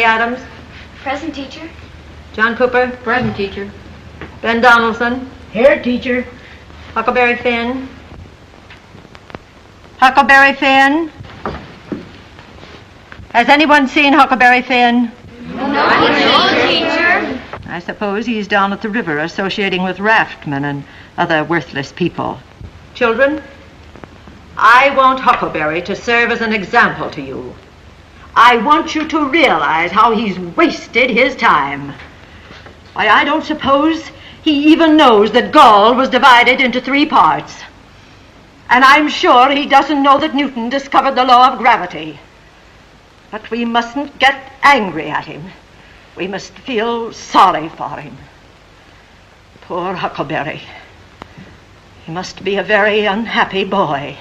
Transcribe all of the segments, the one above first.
Adams. Present, teacher. John Cooper. Present, teacher. Ben Donaldson. Here, teacher. Huckleberry Finn. Huckleberry Finn. Has anyone seen Huckleberry Finn? No, teacher. I suppose he's down at the river associating with raftmen and other worthless people. Children, I want Huckleberry to serve as an example to you. I want you to realize how he's wasted his time. Why, I don't suppose he even knows that Gaul was divided into 3 parts. And I'm sure he doesn't know that Newton discovered the law of gravity. But we mustn't get angry at him. We must feel sorry for him. Poor Huckleberry. He must be a very unhappy boy.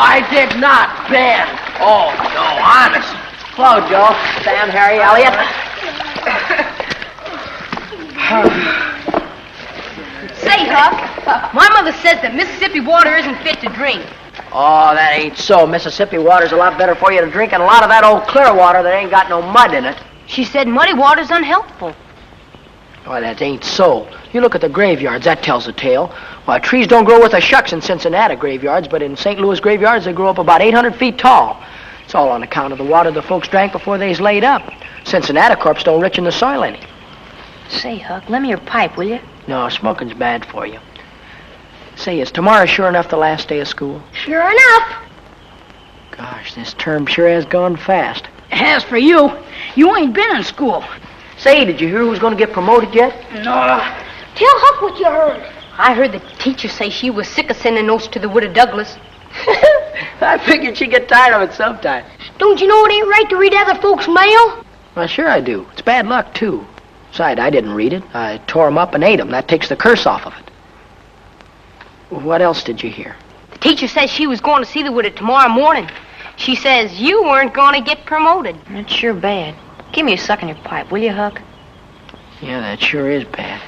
I did not, Ben. Oh, no, honest. Hello, Joe. Sam, Harry, Elliot. Say, Huck, my mother says that Mississippi water isn't fit to drink. Oh, that ain't so. Mississippi water's a lot better for you to drink than a lot of that old clear water that ain't got no mud in it. She said muddy water's unhealthful. Why, that ain't so. You look at the graveyards, that tells the tale. Why, trees don't grow with a shucks in Cincinnati graveyards, but in St. Louis graveyards, they grow up about 800 feet tall. It's all on account of the water the folks drank before they's laid up. Cincinnati corpse don't richen the soil any. Say, Huck, lend me your pipe, will you? No, smoking's bad for you. Say, is tomorrow sure enough the last day of school? Sure enough. Gosh, this term sure has gone fast. As for you, you ain't been in school. Say, did you hear who's going to get promoted yet? No. Tell Huck what you heard. I heard the teacher say she was sick of sending notes to the widow Douglas. I figured she'd get tired of it sometime. Don't you know it ain't right to read other folks' mail? Well, sure I do. It's bad luck, too. Besides, I didn't read it. I tore 'em up and ate 'em. That takes the curse off of it. What else did you hear? The teacher says she was going to see the widow tomorrow morning. She says you weren't going to get promoted. That's sure bad. Give me a suck in your pipe, will you, Huck? Yeah, that sure is bad.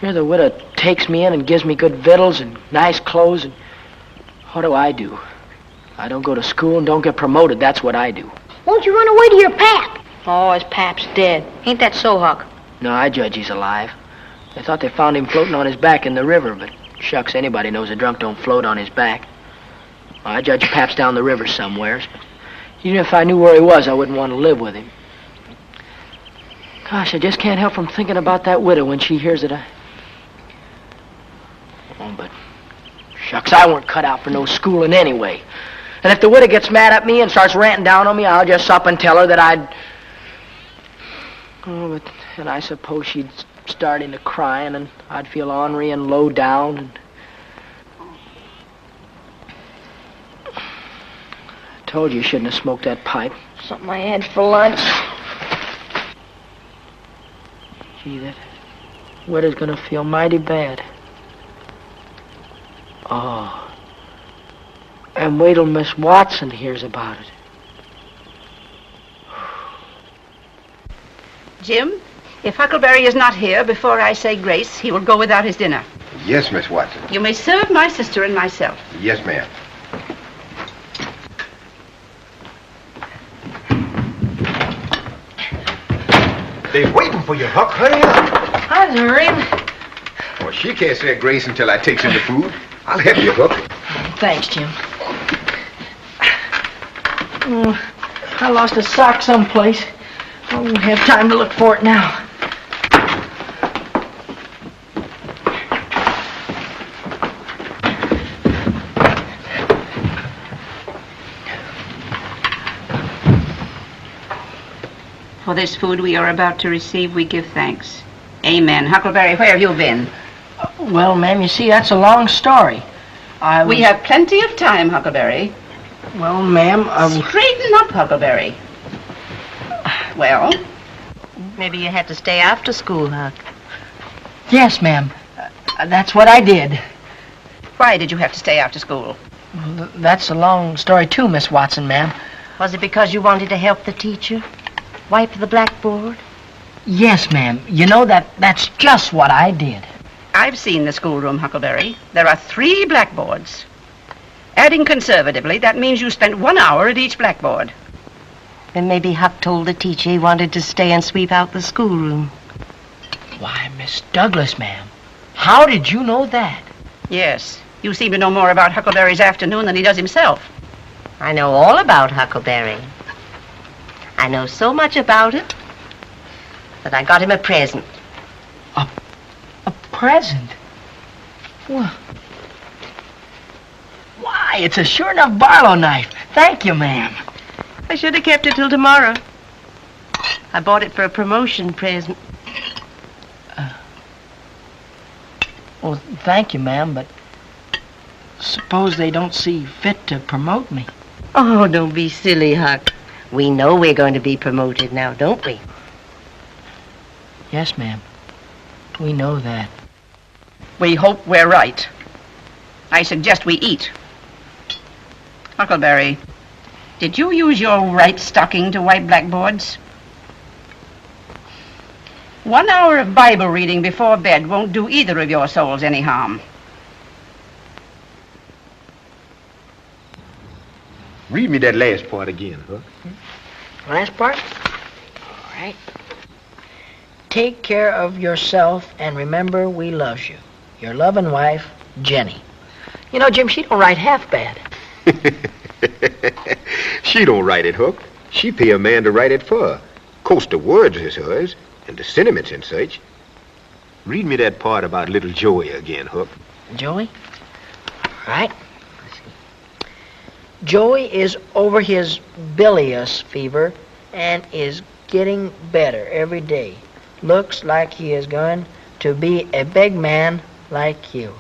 Here the widow takes me in and gives me good victuals and nice clothes, and what do? I don't go to school and don't get promoted. That's what I do. Won't you run away to your pap? Oh, his pap's dead. Ain't that so, Huck? No, I judge he's alive. They thought they found him floating on his back in the river, but shucks, anybody knows a drunk don't float on his back. Well, I judge Pap's down the river somewheres, but even if I knew where he was, I wouldn't want to live with him. Gosh, I just can't help from thinking about that widow when she hears that Oh, but shucks, I weren't cut out for no schooling anyway. And if the widow gets mad at me and starts ranting down on me, I'll just up and tell her that I'd... Oh, but then I suppose she'd start into crying, and I'd feel ornery and low down, and... I told you shouldn't have smoked that pipe. Something I had for lunch. Gee, that widow's gonna feel mighty bad. Oh. And wait till Miss Watson hears about it. Jim, if Huckleberry is not here before I say grace, he will go without his dinner. Yes, Miss Watson. You may serve my sister and myself. Yes, ma'am. They're waiting for you, Huck. Hurry up. I'm hurrying. Well, she can't say grace until I takes in the food. I'll help you, Huck. Thanks, Jim. I lost a sock someplace. I won't have time to look for it now. For this food we are about to receive, we give thanks. Amen. Huckleberry, where have you been? Well, ma'am, you see, that's a long story. We have plenty of time, Huckleberry. Well, ma'am, Straighten up, Huckleberry. Well? Maybe you had to stay after school, Huck. Yes, ma'am. That's what I did. Why did you have to stay after school? Well, that's a long story, too, Miss Watson, ma'am. Was it because you wanted to help the teacher? Wipe the blackboard? Yes, ma'am. You know, that's just what I did. I've seen the schoolroom, Huckleberry. There are 3 blackboards. Adding conservatively, that means you spent 1 hour at each blackboard. Then maybe Huck told the teacher he wanted to stay and sweep out the schoolroom. Why, Miss Douglas, ma'am, how did you know that? Yes, you seem to know more about Huckleberry's afternoon than he does himself. I know all about Huckleberry. I know so much about it that I got him a present. A present? Well, why, it's a sure enough Barlow knife. Thank you, ma'am. I should have kept it till tomorrow. I bought it for a promotion present. Well, thank you, ma'am, but suppose they don't see fit to promote me. Oh, don't be silly, Huck. We know we're going to be promoted now, don't we? Yes, ma'am. We know that. We hope we're right. I suggest we eat. Huckleberry, did you use your right stocking to wipe blackboards? 1 hour of Bible reading before bed won't do either of your souls any harm. Read me that last part again, Huck. Last part? All right. Take care of yourself and remember we loves you. Your loving wife, Jenny. You know, Jim, she don't write half bad. She don't write it, Huck. She pay a man to write it for her. Course the words is hers, and the sentiments and such. Read me that part about little Joey again, Huck. Joey? All right. Let's see. Joey is over his bilious fever and is getting better every day. Looks like he is going to be a big man like you.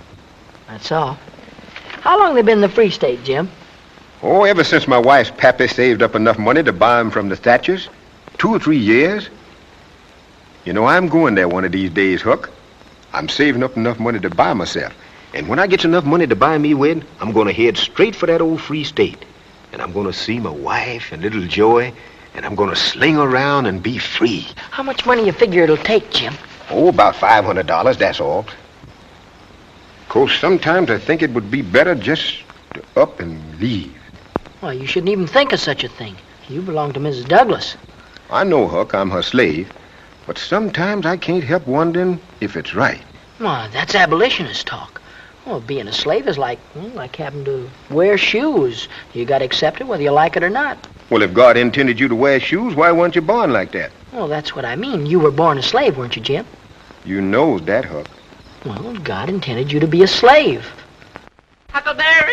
That's all. How long they been in the Free State, Jim? Oh, ever since my wife's pappy saved up enough money to buy him from the Thatchers. 2 or 3 years. You know, I'm going there one of these days, Huck. I'm saving up enough money to buy myself. And when I get enough money to buy me with, I'm going to head straight for that old Free State. And I'm going to see my wife and little Joey, and I'm going to sling around and be free. How much money you figure it'll take, Jim? Oh, about $500, that's all. Of course, sometimes I think it would be better just to up and leave. Well, you shouldn't even think of such a thing. You belong to Mrs. Douglas. I know, Huck, I'm her slave. But sometimes I can't help wondering if it's right. Well, that's abolitionist talk. Well, being a slave is like having to wear shoes. You got to accept it whether you like it or not. Well, if God intended you to wear shoes, why weren't you born like that? Well, that's what I mean. You were born a slave, weren't you, Jim? You know that, Huck. Well, God intended you to be a slave. Huckleberry!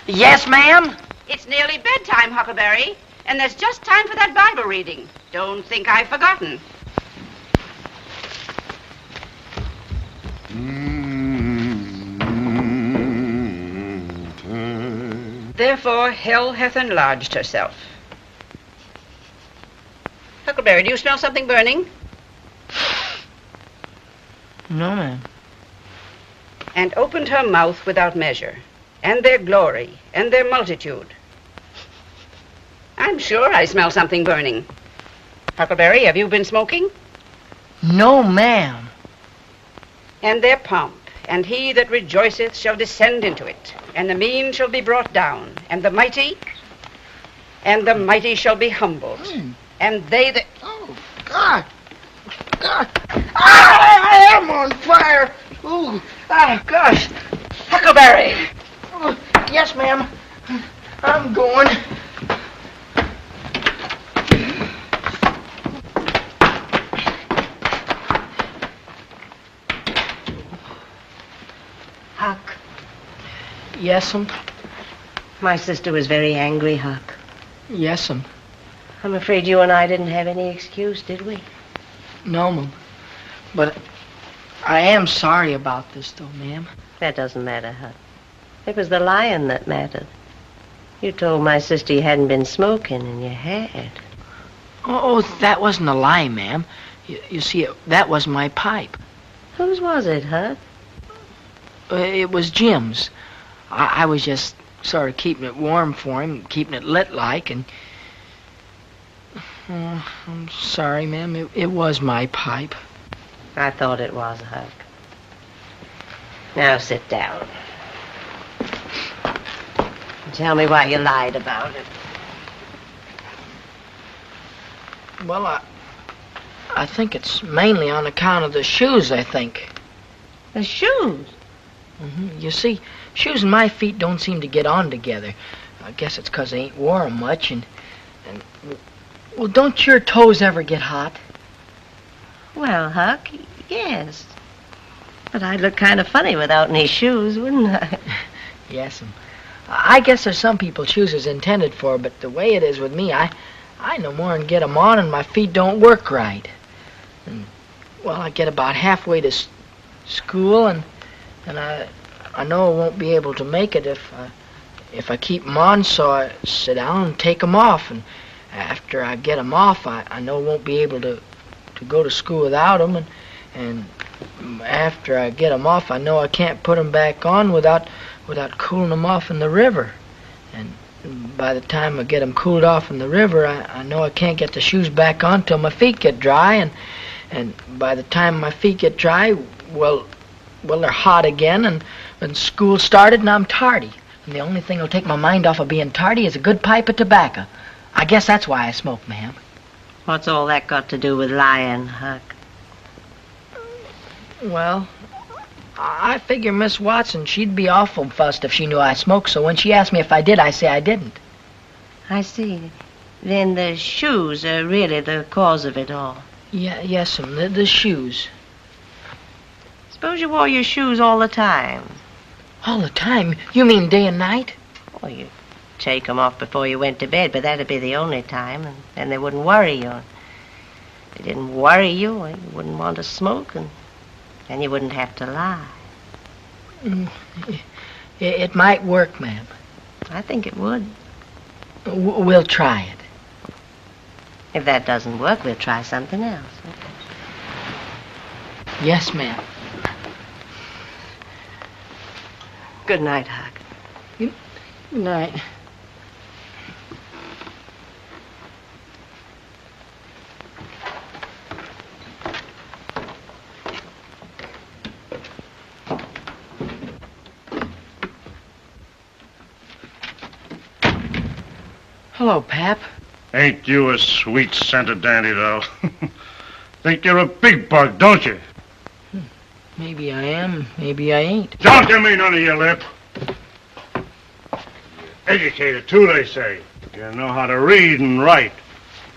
Yes, ma'am? It's nearly bedtime, Huckleberry, and there's just time for that Bible reading. Don't think I've forgotten. Therefore, hell hath enlarged herself. Huckleberry, do you smell something burning? No, ma'am. And opened her mouth without measure, and their glory, and their multitude. I'm sure I smell something burning. Huckleberry, have you been smoking? No, ma'am. And their pomp, and he that rejoiceth shall descend into it, and the mean shall be brought down, and the mighty shall be humbled, and they that... Oh, God! God! I am on fire! Ooh! Ah, gosh! Huckleberry! Oh, yes, ma'am. I'm going. Huck, Yes'm. my sister was very angry, Huck. Yes'm. I'm afraid you and I didn't have any excuse, did we? No, ma'am. But I am sorry about this, though, ma'am. That doesn't matter, Huck. It was the lying that mattered. You told my sister you hadn't been smoking, and you had. Oh, that wasn't a lie, ma'am. You see, that was my pipe. Whose was it, Huck? It was Jim's. I was just sort of keeping it warm for him, keeping it lit like, and... I'm sorry, ma'am. It was my pipe. I thought it was, Huck. Now sit down. Tell me why you lied about it. Well, I think it's mainly on account of the shoes, I think. The shoes? You see, shoes and my feet don't seem to get on together. I guess it's 'cause I ain't wore 'em much, and... Well, don't your toes ever get hot? Well, Huck, yes. But I'd look kind of funny without any shoes, wouldn't I? Yes, I guess there's some people shoes is intended for, but the way it is with me, I no more than get 'em on and my feet don't work right. And, well, I get about halfway to school, and I know I won't be able to make it if I keep 'em on, so I sit down and take 'em off, and after I get 'em off, I know I won't be able to go to school without 'em, and after I get 'em off, I know I can't put 'em back on without cooling 'em off in the river. And by the time I get 'em cooled off in the river, I know I can't get the shoes back on till my feet get dry, and by the time my feet get dry, well, they're hot again, and school started, and I'm tardy. And the only thing that'll take my mind off of being tardy is a good pipe of tobacco. I guess that's why I smoke, ma'am. What's all that got to do with lying, Huck? Well, I figure Miss Watson, she'd be awful fussed if she knew I smoked, so when she asked me if I did, I say I didn't. I see. Then the shoes are really the cause of it all. Yeah, yes'm, the shoes. Suppose you wore your shoes all the time. All the time? You mean day and night? Well, you'd take 'em off before you went to bed, but that'd be the only time, and then they wouldn't worry you. If they didn't worry you, well, you wouldn't want to smoke, and you wouldn't have to lie. It might work, ma'am. I think it would. We'll try it. If that doesn't work, we'll try something else. Yes, ma'am. Good night, Huck. Good night. Hello, Pap. Ain't you a sweet-scented dandy, though? Think you're a big bug, don't you? Maybe I am, maybe I ain't. Don't give me none of your lip. Educated, too, they say. You know how to read and write.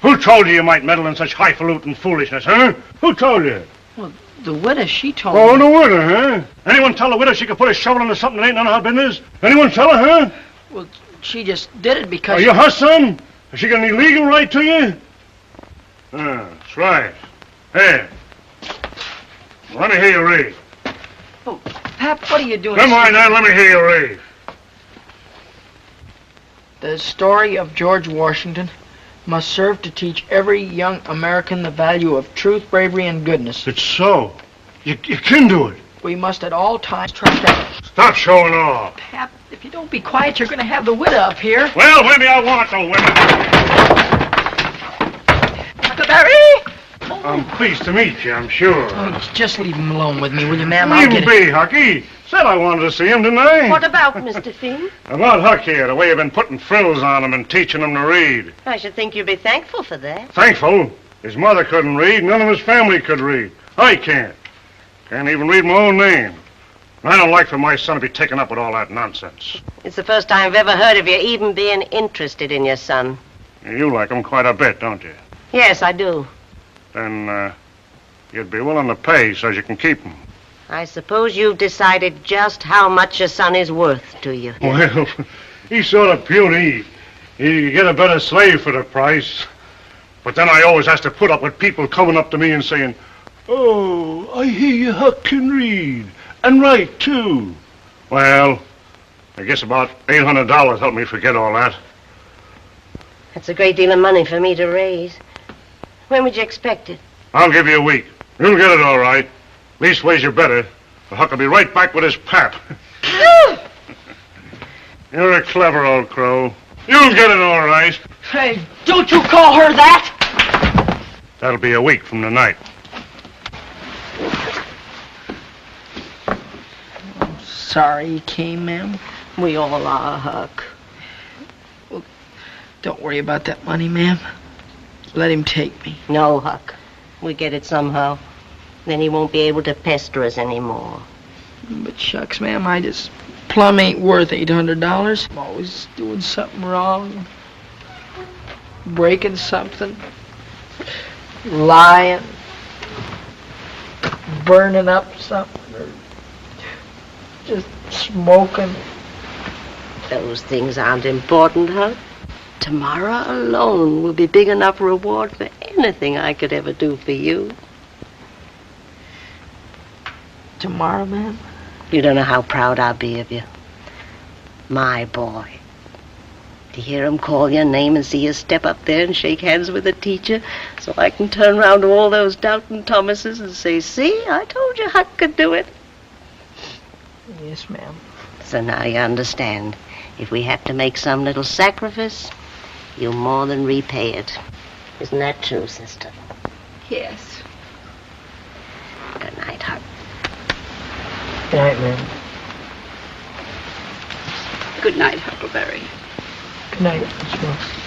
Who told you might meddle in such highfalutin foolishness, huh? Who told you? Well, the widow, she told Oh, me. the widow, huh? Anyone tell the widow she could put a shovel into something that ain't none of her business? Anyone tell her, huh? Well, she just did it because... Are you her son? Has she got any legal right to you? That's right. Here. Let me hear you read. Oh, Pap, what are you doing? Come on, now, let me hear you read. The story of George Washington must serve to teach every young American the value of truth, bravery, and goodness. It's so. You can do it. We must at all times trust that... Stop showing off. Pap, if you don't be quiet, you're going to have the widow up here. Well, maybe I want the women. Huckleberry! I'm pleased to meet you, I'm sure. Oh, just leave him alone with me, will you, ma'am? Leave him be, Hucky. Said I wanted to see him, didn't I? What about Mr. Finn? About Huck here, the way you've been putting frills on him and teaching him to read. I should think you'd be thankful for that. Thankful. His mother couldn't read. None of his family could read. I can't. Can't even read my own name. I don't like for my son to be taken up with all that nonsense. It's the first time I've ever heard of you even being interested in your son. You like him quite a bit, don't you? Yes, I do. Then, you'd be willing to pay so you can keep him. I suppose you've decided just how much your son is worth to you. Well, he's sort of puny. You get a better slave for the price. But then I always has to put up with people coming up to me and saying, Oh, I hear you Huck can read. And write, too. Well, I guess about $800 helped me forget all that. That's a great deal of money for me to raise. When would you expect it? I'll give you a week. You'll get it all right. Leastways, you better. For Huck will be right back with his pap. You're a clever old crow. You'll get it all right. Hey, don't you call her that! That'll be a week from tonight. Sorry you came, ma'am. We all are, Huck. Well, don't worry about that money, ma'am. Let him take me. No, Huck. We get it somehow. Then he won't be able to pester us anymore. But shucks, ma'am, I just plumb ain't worth $800. I'm always doing something wrong. Breaking something. Lying. Burning up something. Or just smoking. Those things aren't important, Huck. Tomorrow alone will be big enough reward for anything I could ever do for you. Tomorrow, ma'am? You don't know how proud I'll be of you. My boy. To hear him call your name and see you step up there and shake hands with the teacher so I can turn around to all those doubting Thomases and say, see, I told you Huck could do it. Yes, ma'am. So now you understand. If we have to make some little sacrifice, you'll more than repay it. Isn't that true, sister? Yes. Good night, Huck. Good night, ma'am. Good night, Huckleberry. Good night, Miss Ross.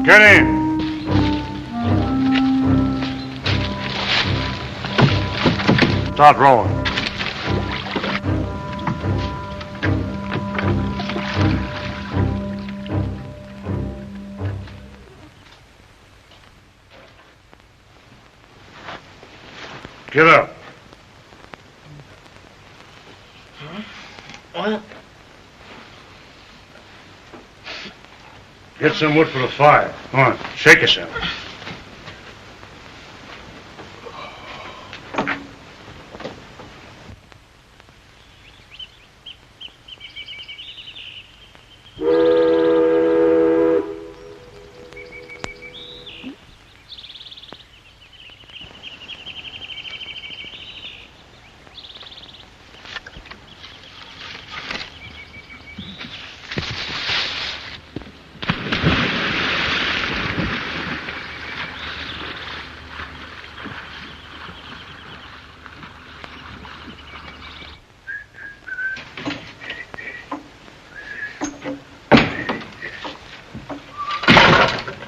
Get in. Start rolling. Get up. What? Get some wood for the fire. Come on, shake yourself.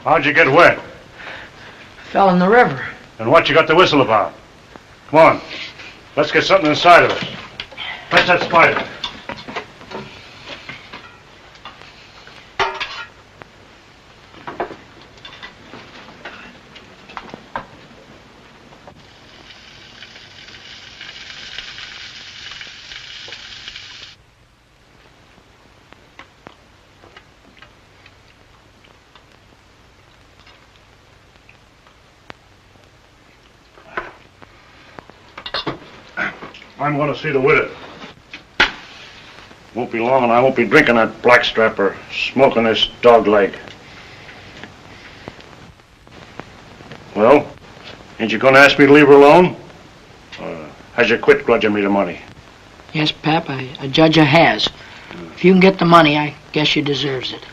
How'd you get wet? Fell in the river. And what you got to whistle about? Come on. Let's get something inside of us. Fetch that spider. I'm going to see the widow. Won't be long and I won't be drinking that blackstrap or smoking this dog leg. Well, ain't you going to ask me to leave her alone? Or has you quit grudging me the money? Yes, Pap, I judge you has. If you can get the money, I guess she deserves it.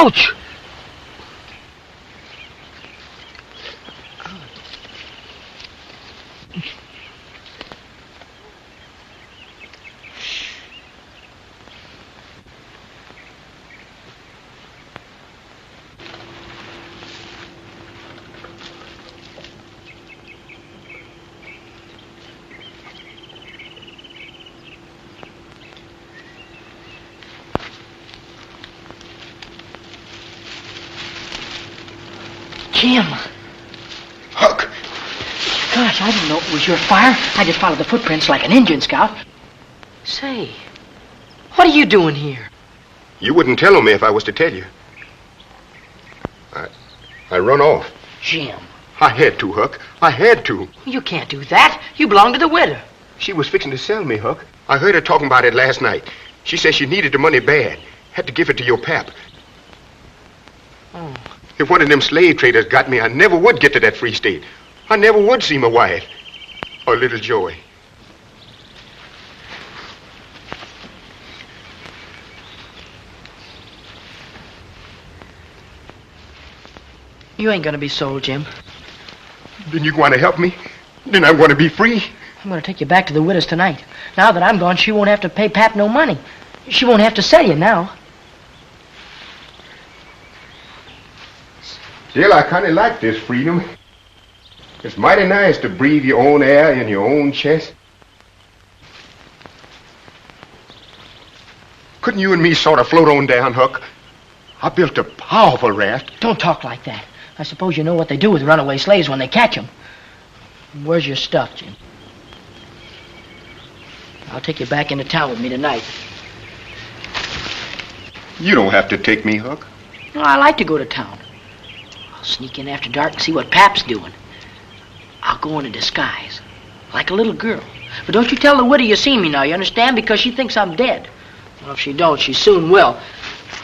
Ouch! Jim! Huck! Gosh, I didn't know it was your fire. I just followed the footprints like an Indian scout. Say, what are you doing here? You wouldn't tell on me if I was to tell you. I run off. Jim. I had to, Huck. I had to. You can't do that. You belong to the widow. She was fixing to sell me, Huck. I heard her talking about it last night. She said she needed the money bad. Had to give it to your pap. Oh. If one of them slave traders got me, I never would get to that free state. I never would see my wife or little Joey. You ain't gonna be sold, Jim. Then you want to help me? Then I want to be free. I'm gonna take you back to the widow's tonight. Now that I'm gone, she won't have to pay Pap no money. She won't have to sell you now. Still, I kind of like this freedom. It's mighty nice to breathe your own air in your own chest. Couldn't you and me sort of float on down, Huck? I built a powerful raft. Don't talk like that. I suppose you know what they do with runaway slaves when they catch them. Where's your stuff, Jim? I'll take you back into town with me tonight. You don't have to take me, Huck. Well, I like to go to town. I'll sneak in after dark and see what Pap's doing. I'll go in a disguise, like a little girl. But don't you tell the widow you seen me now, you understand? Because she thinks I'm dead. Well, if she don't, she soon will.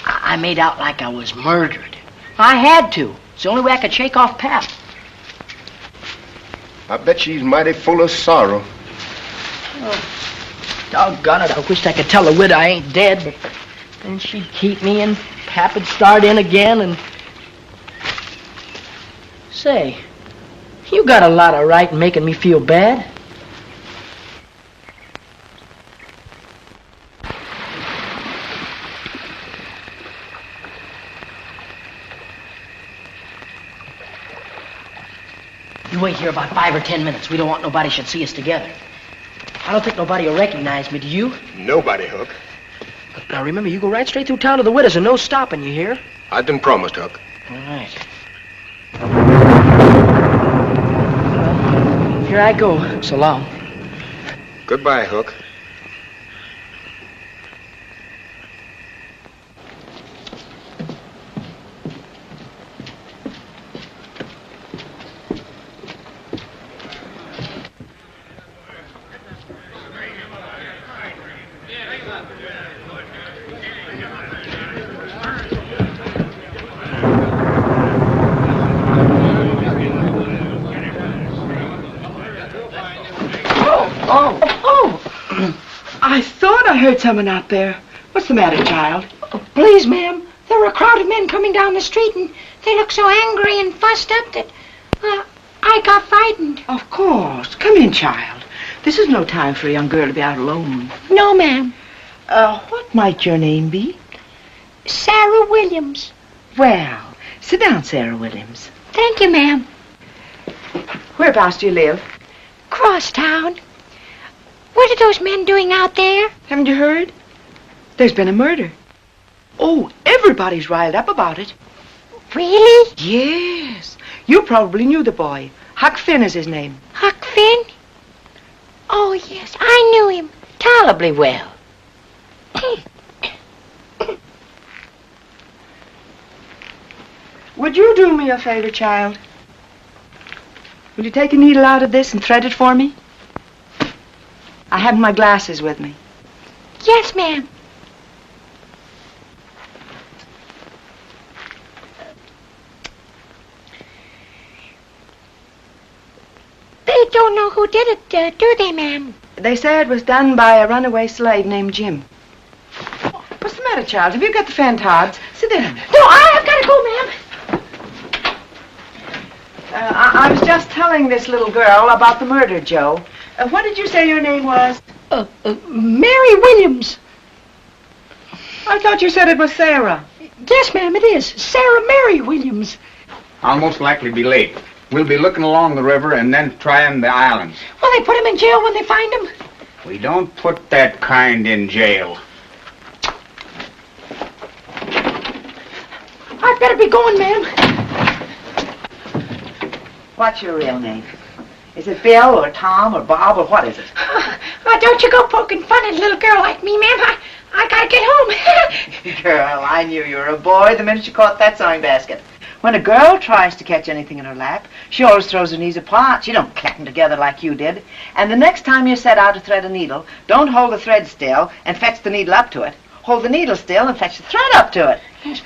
I made out like I was murdered. I had to. It's the only way I could shake off Pap. I bet she's mighty full of sorrow. Oh, doggone it, I wished I could tell the widow I ain't dead, but then she'd keep me and Pap would start in again and... Say, you got a lot of right in making me feel bad. You wait here about 5 or 10 minutes. We don't want nobody should see us together. I don't think nobody will recognize me, do you? Nobody, Huck. Now remember, you go right straight through town to the widow's and no stopping, you hear? I've been promised, Huck. All right. Well, here I go. So long. Goodbye, Huck. I thought I heard someone out there. What's the matter, child? Oh, please, ma'am. There were a crowd of men coming down the street, and they looked so angry and fussed up that I got frightened. Of course. Come in, child. This is no time for a young girl to be out alone. No, ma'am. What might your name be? Sarah Williams. Well, sit down, Sarah Williams. Thank you, ma'am. Whereabouts do you live? Crosstown. What are those men doing out there? Haven't you heard? There's been a murder. Oh, everybody's riled up about it. Really? Yes. You probably knew the boy. Huck Finn is his name. Huck Finn? Oh, yes, I knew him tolerably well. Would you do me a favor, child? Will you take a needle out of this and thread it for me? I have my glasses with me. Yes, ma'am. They don't know who did it, do they, ma'am? They say it was done by a runaway slave named Jim. What's the matter, child? Have you got the fan tods? Sit down. No, I've got to go, ma'am. I was just telling this little girl about the murder, Joe. What did you say your name was? Mary Williams. I thought you said it was Sarah. Yes, ma'am, it is. Sarah Mary Williams. I'll most likely be late. We'll be looking along the river and then trying the islands. Will they put him in jail when they find him? We don't put that kind in jail. I'd better be going, ma'am. What's your real name? Is it Bill or Tom or Bob or what is it? Don't you go poking fun at a little girl like me, ma'am. I gotta get home. Girl, I knew you were a boy the minute you caught that sewing basket. When a girl tries to catch anything in her lap, she always throws her knees apart. She don't clap them together like you did. And the next time you set out to thread a needle, don't hold the thread still and fetch the needle up to it. Hold the needle still and fetch the thread up to it. Yes.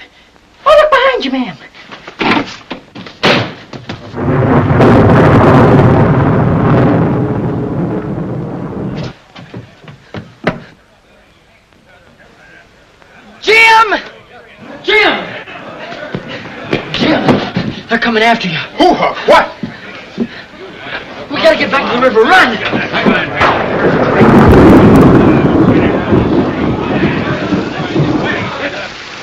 Oh, look behind you, ma'am. Jim! Jim! Jim! They're coming after you. Who, Huck? What? We gotta get back to the river. Run!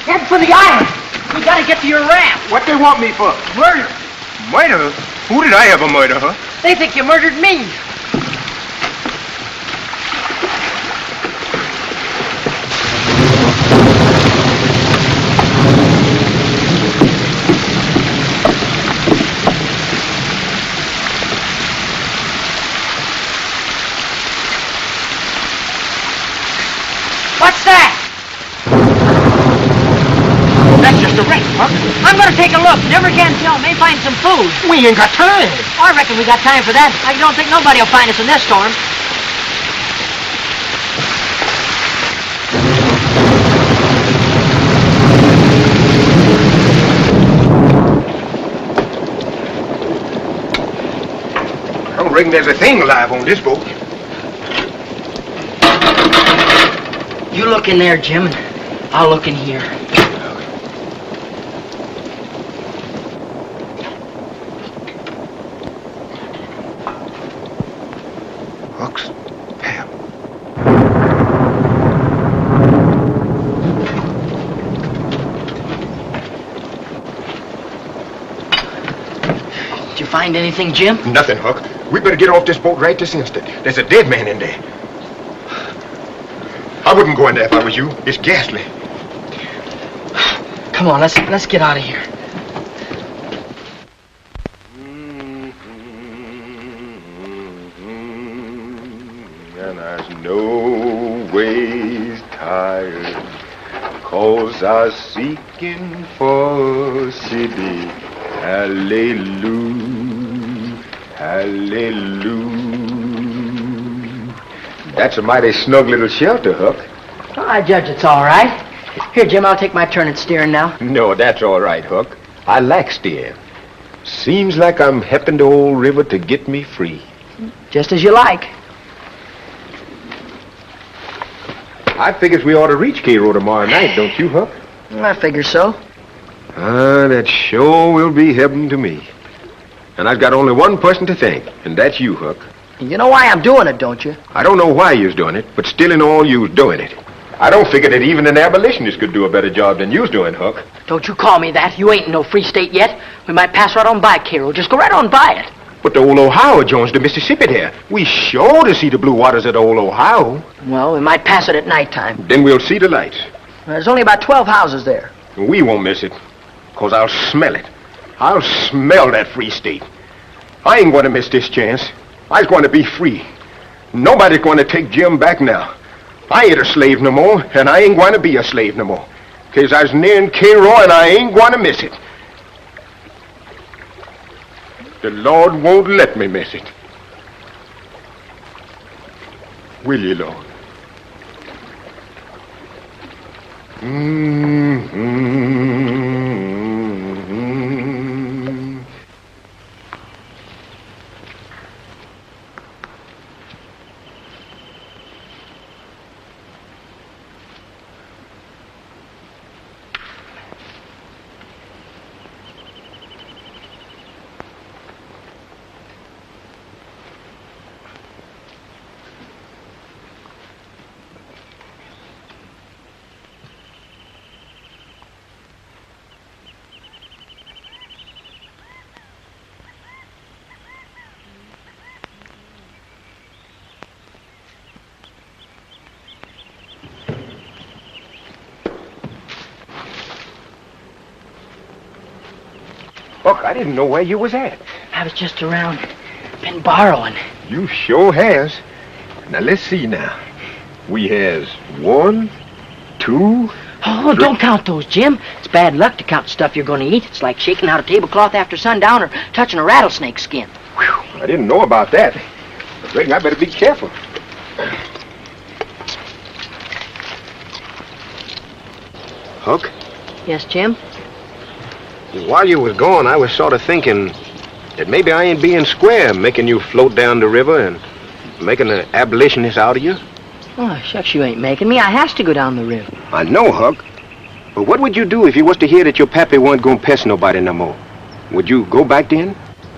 Head for the island. We gotta get to your raft. What they want me for? Murder. Murder? Who did I ever murder, huh? They think you murdered me. What's that? That's just a wreck, Huck. I'm gonna take a look. Never can tell. May find some food. We ain't got time. I reckon we got time for that. I don't think nobody will find us in this storm. I don't reckon there's a thing alive on this boat. You look in there, Jim, and I'll look in here. Huck's pal. Did you find anything, Jim? Nothing, Huck. We better get off this boat right this instant. There's a dead man in there. I wouldn't go in there if I was you. It's ghastly. Come on, let's get out of here. And there's no ways tired, 'cause I'm seeking for a city. Hallelujah, hallelujah. That's a mighty snug little shelter, Huck. Oh, I judge it's all right. Here, Jim, I'll take my turn at steering now. No, that's all right, Huck. I like steering. Seems like I'm helping the old river to get me free. Just as you like. I figures we ought to reach Cairo tomorrow night, don't you, Huck? I figure so. That sure will be heaven to me. And I've got only one person to thank, and that's you, Huck. You know why I'm doing it, don't you? I don't know why you's doing it, but still in all you's doing it. I don't figure that even an abolitionist could do a better job than you's doing, Huck. Don't you call me that. You ain't in no free state yet. We might pass right on by Cairo. Just go right on by it. But the old Ohio joins the Mississippi there. We sure to see the blue waters of the old Ohio. Well, we might pass it at nighttime. Then we'll see the lights. There's only about 12 houses there. We won't miss it, 'cause I'll smell it. I'll smell that free state. I ain't going to miss this chance. I's going to be free. Nobody's going to take Jim back now. I ain't a slave no more, and I ain't going to be a slave no more. 'Cause I's nearing Cairo, and I ain't going to miss it. The Lord won't let me miss it. Will you, Lord? Huck, I didn't know where you was at. I was just around. Been borrowing. You sure has. Now, let's see now. We has 1, 2... Oh, don't count those, Jim. It's bad luck to count stuff you're going to eat. It's like shaking out a tablecloth after sundown or touching a rattlesnake skin. Whew, I didn't know about that. I reckon I better be careful. Huck? Yes, Jim? While you was gone, I was sort of thinking that maybe I ain't being square making you float down the river and making an abolitionist out of you. Oh, shucks, you ain't making me. I has to go down the river. I know, Huck. But what would you do if you was to hear that your pappy wasn't gonna pest nobody no more? Would you go back then?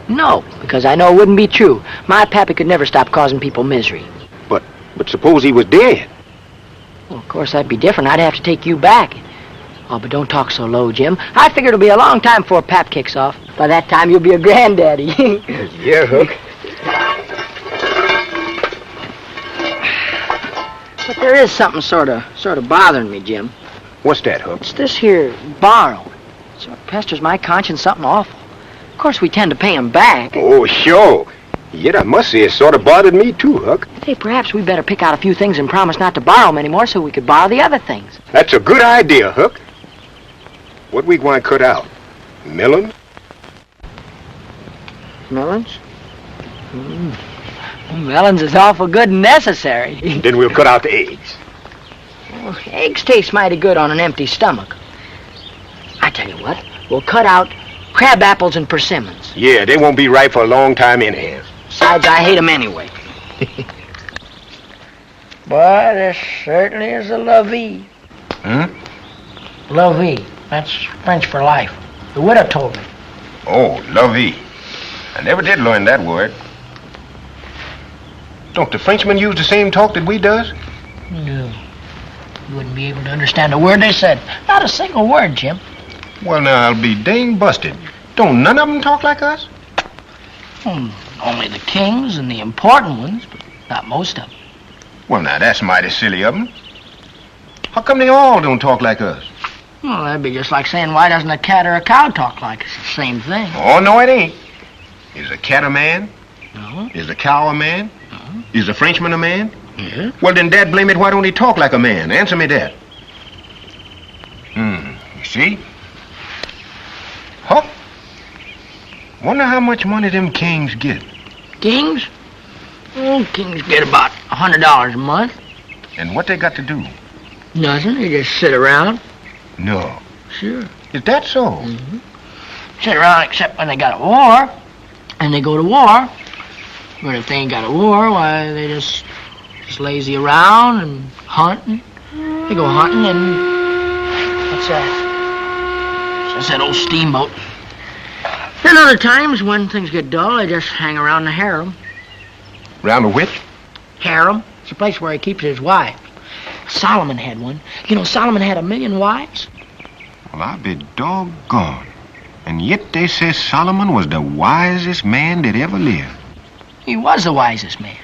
No, because I know it wouldn't be true. My pappy could never stop causing people misery. But suppose he was dead. Well, of course, that'd be different. I'd have to take you back. Oh, but don't talk so low, Jim. I figure it'll be a long time before Pap kicks off. By that time, you'll be a granddaddy. Yeah, Huck. But there is something sort of bothering me, Jim. What's that, Huck? It's this here borrow. It sort of pesters my conscience something awful. Of course, we tend to pay 'em back. Oh, sure. Yet I must say it sort of bothered me too, Huck. Hey, perhaps we better pick out a few things and promise not to borrow 'em anymore so we could borrow the other things. That's a good idea, Huck. What we going to cut out? Melons? Melons? Melons is awful good and necessary. Then we'll cut out the eggs. Well, eggs taste mighty good on an empty stomach. I tell you what, we'll cut out crab apples and persimmons. Yeah, they won't be ripe for a long time anyhow. Besides, I hate 'em anyway. Boy, this certainly is a lovey. Lovey. That's French for life. The widow told me. Oh, lovey. I never did learn that word. Don't the Frenchmen use the same talk that we does? No. You wouldn't be able to understand a word they said. Not a single word, Jim. Well, now, I'll be dang busted. Don't none of them talk like us? Only the kings and the important ones, but not most of them. Well, now, that's mighty silly of them. How come they all don't talk like us? Well, that'd be just like saying, why doesn't a cat or a cow talk like us? It's the same thing. Oh, no, it ain't. Is a cat a man? No. Is a cow a man? No. Is a Frenchman a man? Yeah. Well, then, Dad, blame it, why don't he talk like a man? Answer me that. You see? Huh? Wonder how much money them kings get. Kings? Oh, kings get about $100 a month. And what they got to do? Nothing. They just sit around. No. Sure. Is that so? Mm-hmm. Sit around except when they got a war. And they go to war. But if they ain't got a war, why, they just lazy around and hunting. They go hunting and... What's that? That's that old steamboat. Then other times, when things get dull, they just hang around the harem. Round the which? Harem. It's a place where he keeps his wife. Solomon had one. You know, Solomon had 1,000,000 wives. Well, I'll be doggone. And yet they say Solomon was the wisest man that ever lived. He was the wisest man.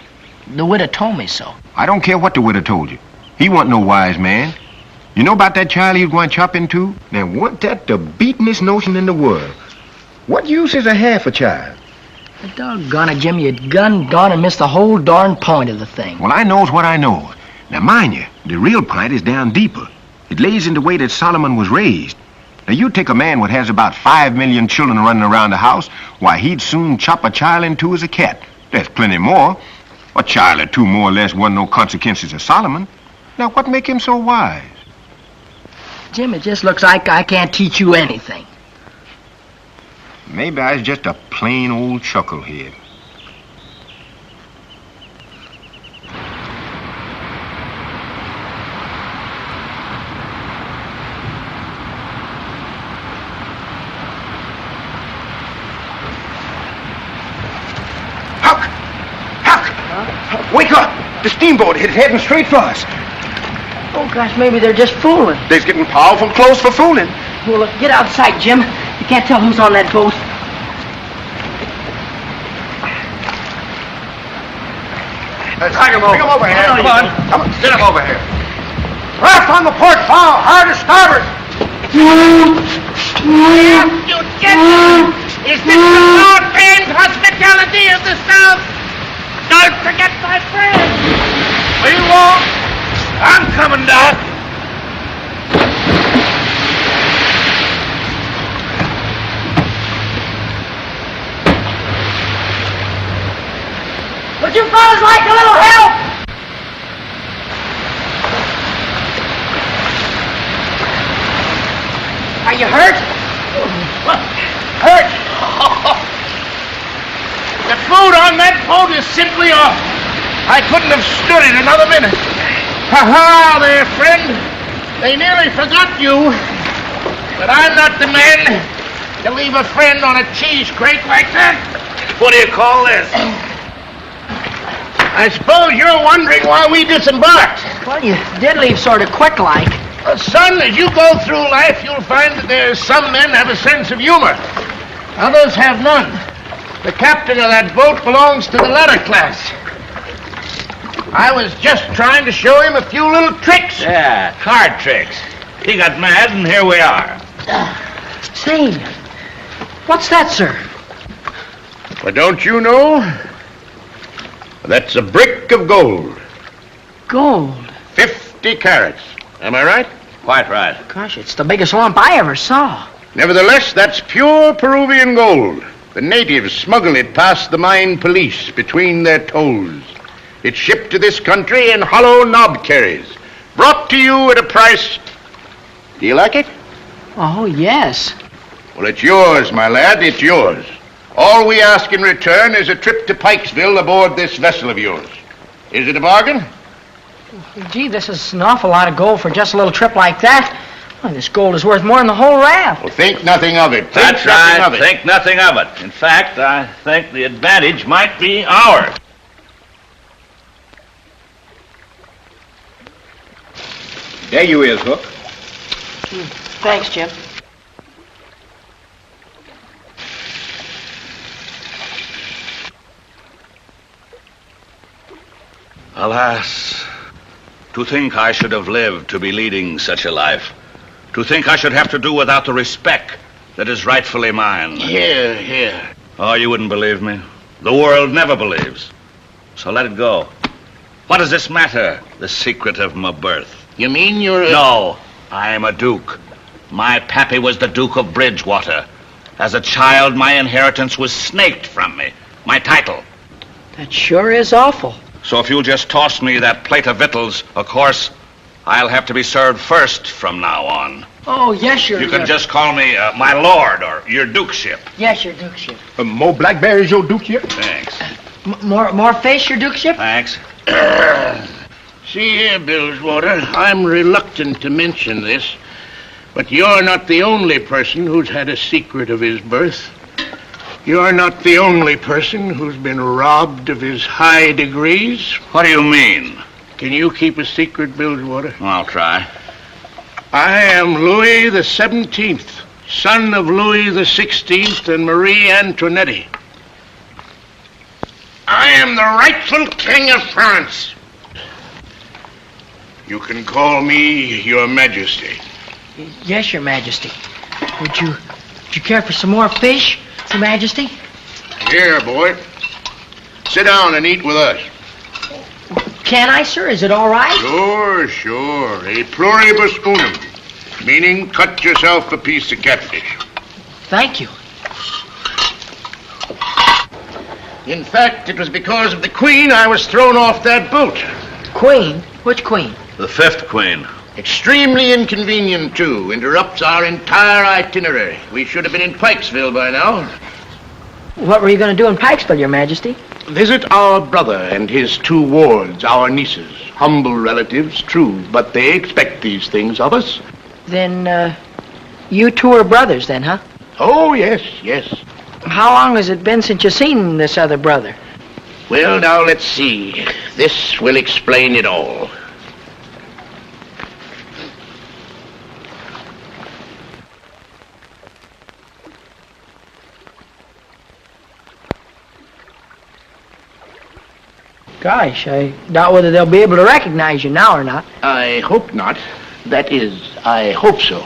The widow told me so. I don't care what the widow told you. He wasn't no wise man. You know about that child he was going to chop into? Now, wasn't that the beatin'est notion in the world? What use is a half a child? Doggone it, Jim, you'd gone and missed the whole darn point of the thing. Well, I knows what I know. Now, mind you, the real point is down deeper. It lays in the way that Solomon was raised. Now, you take a man what has about 5 million children running around the house, why, he'd soon chop a child in two as a cat. There's plenty more. A child or two more or less wasn't no consequences of Solomon. Now, what make him so wise? Jim, it just looks like I can't teach you anything. Maybe I was just a plain old chucklehead. Huck! Wake up! The steamboat is heading straight for us. Oh, gosh, maybe they're just fooling. They're getting powerful close for fooling. Well, look, get out of sight, Jim. You can't tell who's on that boat. Bring him over here. Come on. Get him over here. Raft on the port bow, hard to starboard. You get him! Is this the broad-famed hospitality of the South? Don't forget my friend. We won't. I'm coming, Doc. Would you fellas like a little help? Are you hurt? What? Hurt? The food on that boat is simply awful. I couldn't have stood it another minute. Ha-ha there, friend. They nearly forgot you. But I'm not the man to leave a friend on a cheese crate like that. What do you call this? I suppose you're wondering why we disembarked. Well, you did leave sort of quick like. Son, as you go through life, you'll find that there's some men have a sense of humor. Others have none. The captain of that boat belongs to the latter class. I was just trying to show him a few little tricks. Yeah, card tricks. He got mad, and here we are. Say, what's that, sir? Well, don't you know? That's a brick of gold. Gold? 50 carats. Am I right? Quite right. Gosh, it's the biggest lump I ever saw. Nevertheless, that's pure Peruvian gold. The natives smuggle it past the mine police between their toes. It's shipped to this country in hollow knob carries, brought to you at a price. Do you like it? Oh, yes. Well, it's yours, my lad, it's yours. All we ask in return is a trip to Pikesville aboard this vessel of yours. Is it a bargain? Gee, this is an awful lot of gold for just a little trip like that. Well, this gold is worth more than the whole raft. Well, think nothing of it. That's right. Think nothing of it. In fact, I think the advantage might be ours. There you is, Hook. Thanks, Jim. Alas, to think I should have lived to be leading such a life. To think I should have to do without the respect that is rightfully mine. Here, here. Oh, you wouldn't believe me. The world never believes. So let it go. What does this matter, the secret of my birth? You mean you're a... No, I am a duke. My pappy was the Duke of Bridgewater. As a child, my inheritance was snaked from me. My title. That sure is awful. So if you'll just toss me that plate of victuals, of course, I'll have to be served first from now on. Oh, yes, You can just call me my lord or your dukeship. Yes, your dukeship. More blackberries, your dukeship? Thanks. More fish, your dukeship? Thanks. See here, Billswater, I'm reluctant to mention this, but you're not the only person who's had a secret of his birth. You're not the only person who's been robbed of his high degrees. What do you mean? Can you keep a secret, Billswater? I'll try. I am Louis the 17th, son of Louis the 16th and Marie Antoinette. I am the rightful king of France. You can call me Your Majesty. Yes, Your Majesty. Would you care for some more fish, Your Majesty? Here, boy. Sit down and eat with us. Can I, sir? Is it all right? Sure. A pluribus unum, meaning cut yourself a piece of catfish. Thank you. In fact, it was because of the Queen I was thrown off that boat. Queen? Which Queen? The fifth queen. Extremely inconvenient, too. Interrupts our entire itinerary. We should have been in Pikesville by now. What were you going to do in Pikesville, Your Majesty? Visit our brother and his two wards, our nieces. Humble relatives, true, but they expect these things of us. Then, you two are brothers then, huh? Oh, yes. How long has it been since you seen this other brother? Well, now, let's see. This will explain it all. Gosh, I doubt whether they'll be able to recognize you now or not. I hope not. That is, I hope so.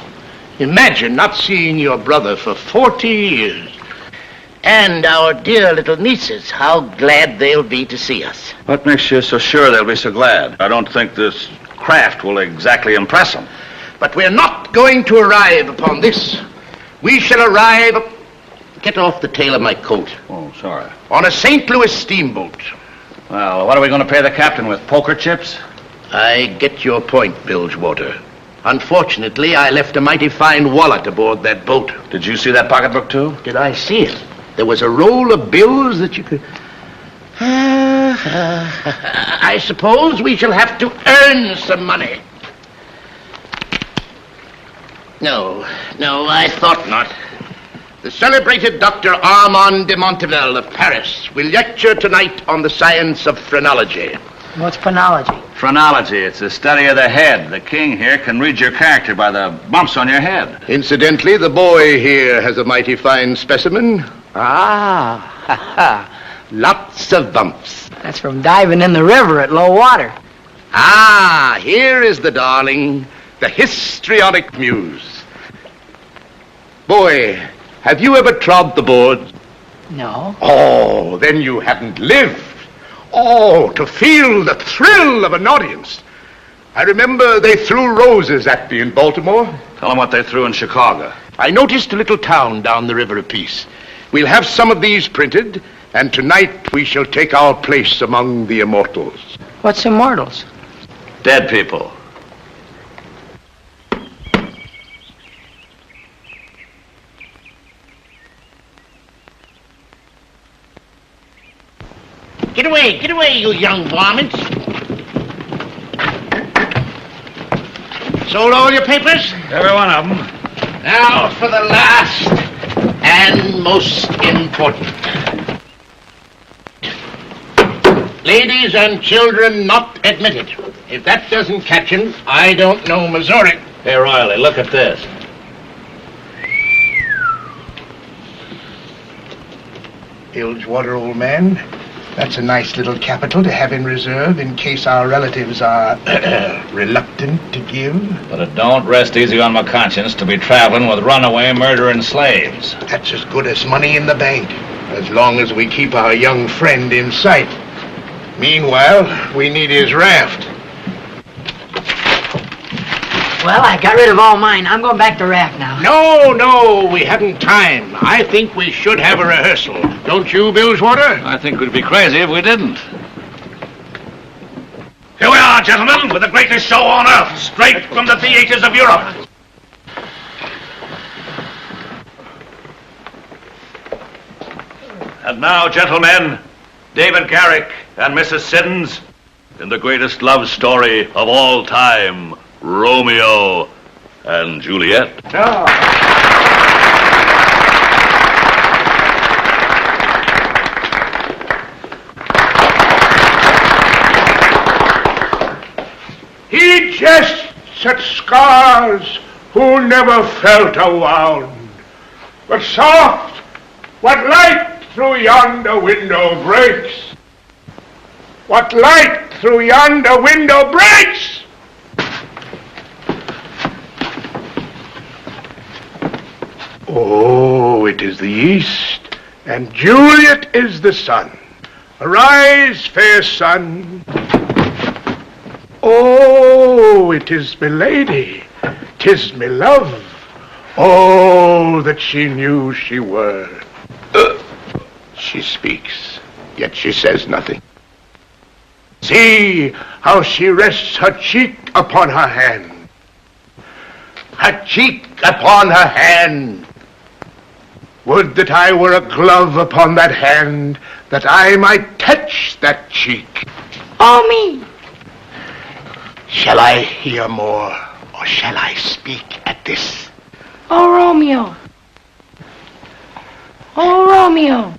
Imagine not seeing your brother for 40 years. And our dear little nieces, how glad they'll be to see us. What makes you so sure they'll be so glad? I don't think this craft will exactly impress them. But we're not going to arrive upon this. We shall arrive... Get off the tail of my coat. Oh, sorry. On a St. Louis steamboat. Well, what are we going to pay the captain with, poker chips? I get your point, Bilgewater. Unfortunately, I left a mighty fine wallet aboard that boat. Did you see that pocketbook, too? Did I see it? There was a roll of bills that you could... I suppose we shall have to earn some money. No, I thought not. The celebrated Dr. Armand de Monteville of Paris will lecture tonight on the science of phrenology. What's phrenology? Phrenology, it's the study of the head. The king here can read your character by the bumps on your head. Incidentally, the boy here has a mighty fine specimen. Lots of bumps. That's from diving in the river at low water. Here is the darling, the histrionic muse. Boy, have you ever trod the boards? No. Oh, then you haven't lived. Oh, to feel the thrill of an audience. I remember they threw roses at me in Baltimore. Tell them what they threw in Chicago. I noticed a little town down the river apiece. We'll have some of these printed, and tonight we shall take our place among the immortals. What's immortals? Dead people. Get away, you young varmints. Sold all your papers? Every one of them. Now for the last and most important. Ladies and children not admitted. If that doesn't catch him, I don't know Missouri. Hey, Riley, look at this. Bilgewater, old man. That's a nice little capital to have in reserve in case our relatives are reluctant to give. But it don't rest easy on my conscience to be traveling with runaway, murdering slaves. That's as good as money in the bank, as long as we keep our young friend in sight. Meanwhile, we need his raft. Well, I got rid of all mine. I'm going back to raft now. No, we haven't time. I think we should have a rehearsal. Don't you, Bilgewater? I think we'd be crazy if we didn't. Here we are, gentlemen, with the greatest show on earth, straight from the theaters of Europe. And now, gentlemen, David Garrick and Mrs. Siddons in the greatest love story of all time, Romeo and Juliet. He jests at scars who never felt a wound. But soft, what light through yonder window breaks? What light through yonder window breaks? Oh, it is the east, and Juliet is the sun. Arise, fair sun. Oh, it is me lady, 'tis me love. Oh, that she knew she were. She speaks, yet she says nothing. See how she rests her cheek upon her hand. Her cheek upon her hand. Would that I were a glove upon that hand, that I might touch that cheek. Oh, me. Shall I hear more, or shall I speak at this? Oh, Romeo. Oh, Romeo.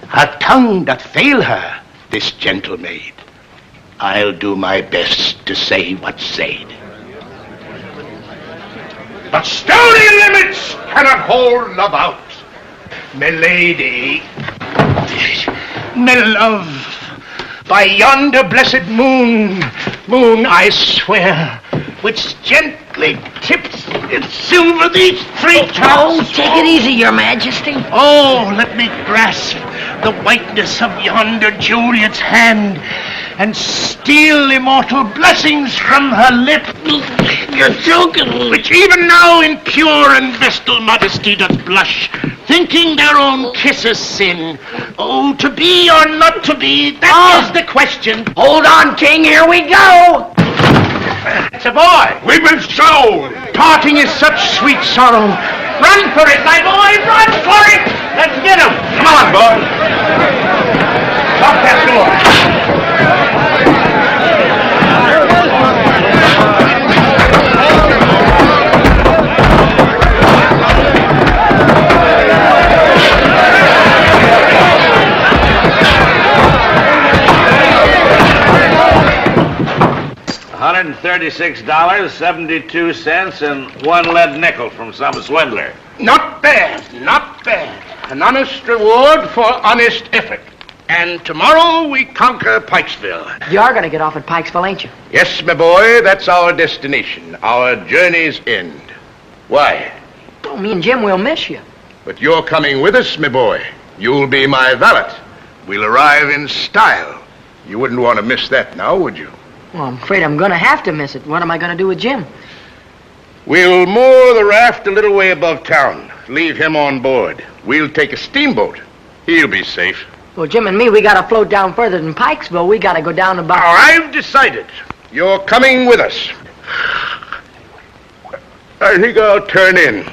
Her tongue doth fail her, this gentle maid. I'll do my best to say what's said. But stony limits cannot hold love out. My lady, my love, by yonder blessed moon, I swear, which gentle They tips and silver these 3 tops. Oh, take it easy, Your Majesty. Oh, let me grasp the whiteness of yonder Juliet's hand and steal immortal blessings from her lip. You're joking. Which even now in pure and vestal modesty doth blush, thinking their own kisses sin. Oh, to be or not to be, that is the question. Hold on, King, here we go. It's a boy. We've been sold. Parting is such sweet sorrow. Run for it, my boy, run for it. Let's get him. Come on, boy. Lock that door. 136, 72 cents, and 1 lead nickel from some swindler. Not bad, not bad. An honest reward for honest effort. And tomorrow we conquer Pikesville. You are going to get off at Pikesville, ain't you? Yes, my boy, that's our destination, our journey's end. Why? Well, me and Jim will miss you. But you're coming with us, my boy. You'll be my valet. We'll arrive in style. You wouldn't want to miss that now, would you? Well, I'm afraid I'm going to have to miss it. What am I going to do with Jim? We'll moor the raft a little way above town. Leave him on board. We'll take a steamboat. He'll be safe. Well, Jim and me, we got to float down further than Pikesville. We got to go down about... Now, I've decided. You're coming with us. I think I'll turn in.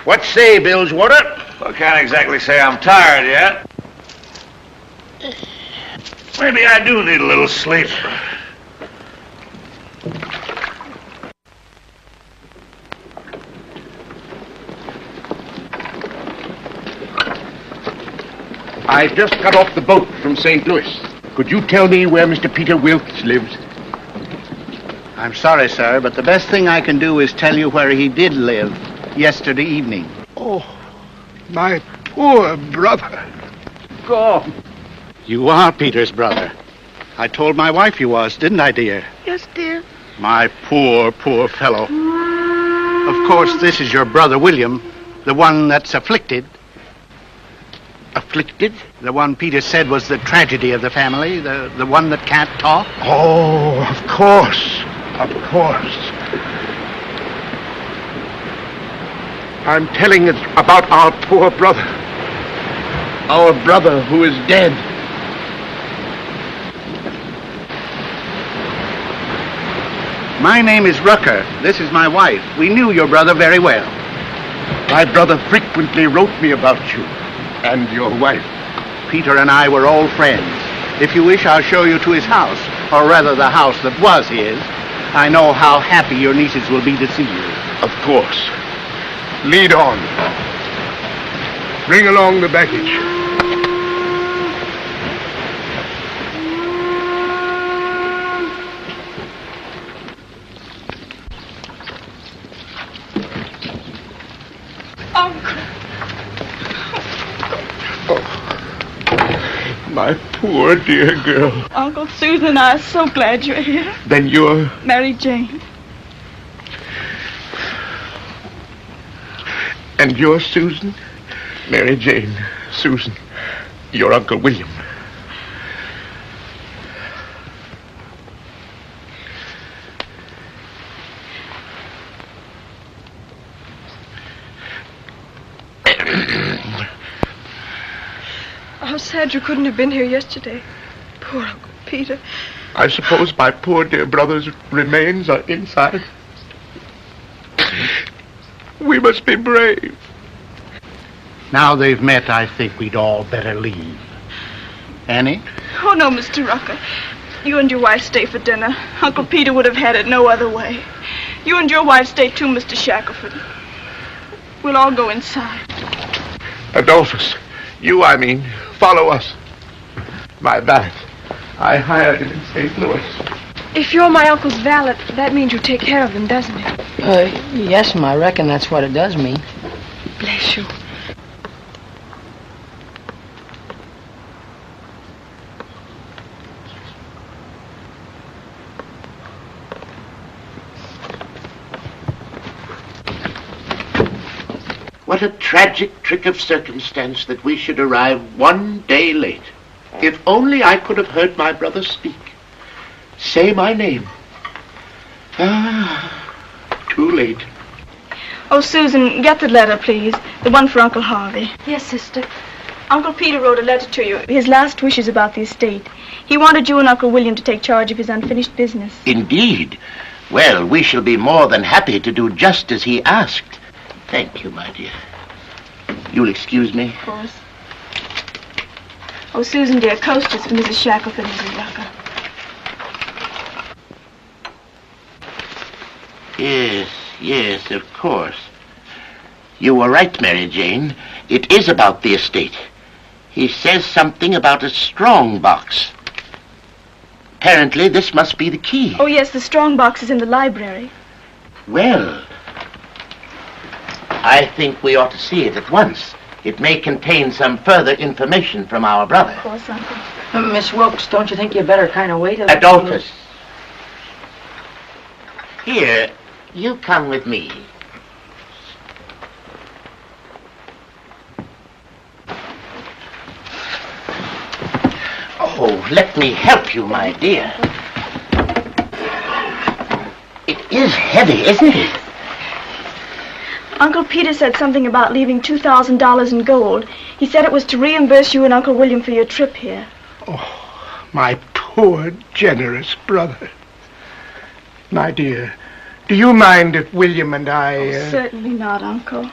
What say, Billswater? I can't exactly say I'm tired yet. Maybe I do need a little sleep. I just got off the boat from St. Louis. Could you tell me where Mr. Peter Wilkes lives? I'm sorry, sir, but the best thing I can do is tell you where he did live yesterday evening. Oh, my poor brother. Gone. You are Peter's brother. I told my wife you was, didn't I, dear? Yes, dear. My poor, poor fellow. Of course, this is your brother William, the one that's afflicted. Afflicted? The one Peter said was the tragedy of the family, the one that can't talk. Oh, of course. Of course. I'm telling it about our poor brother. Our brother who is dead. My name is Rucker. This is my wife. We knew your brother very well. My brother frequently wrote me about you and your wife. Peter and I were old friends. If you wish, I'll show you to his house, or rather the house that was his. I know how happy your nieces will be to see you. Of course. Lead on. Bring along the baggage. My poor dear girl. Uncle, Susan and I are so glad you're here. Then you're... Mary Jane. And you're Susan? Mary Jane, Susan, your Uncle William. How sad you couldn't have been here yesterday. Poor Uncle Peter. I suppose my poor dear brother's remains are inside. We must be brave. Now they've met, I think we'd all better leave. Annie? Oh, no, Mr. Rucker. You and your wife stay for dinner. Uncle Peter would have had it no other way. You and your wife stay too, Mr. Shackelford. We'll all go inside. Adolphus, you, I mean, follow us. My valet. I hired him in St. Louis. If you're my uncle's valet, that means you take care of them, doesn't it? Yes, I reckon that's what it does mean. Bless you. What a tragic trick of circumstance that we should arrive 1 day late. If only I could have heard my brother speak. Say my name. Too late. Oh, Susan, get the letter, please. The one for Uncle Harvey. Yes, sister. Uncle Peter wrote a letter to you. His last wishes about the estate. He wanted you and Uncle William to take charge of his unfinished business. Indeed. Well, we shall be more than happy to do just as he asked. Thank you, my dear. You'll excuse me? Of course. Oh, Susan, dear, coasters for Mrs. Shackleton, Mrs. Rucker. Yes, of course. You were right, Mary Jane. It is about the estate. He says something about a strong box. Apparently, this must be the key. Oh, yes, the strong box is in the library. Well, I think we ought to see it at once. It may contain some further information from our brother. Of course, Uncle. Miss Wilkes, don't you think you better kind of wait a Adolphus. Here, you come with me. Oh, let me help you, my dear. It is heavy, isn't it? Uncle Peter said something about leaving $2,000 in gold. He said it was to reimburse you and Uncle William for your trip here. Oh, my poor, generous brother. My dear, do you mind if William and I... Oh, certainly not, Uncle.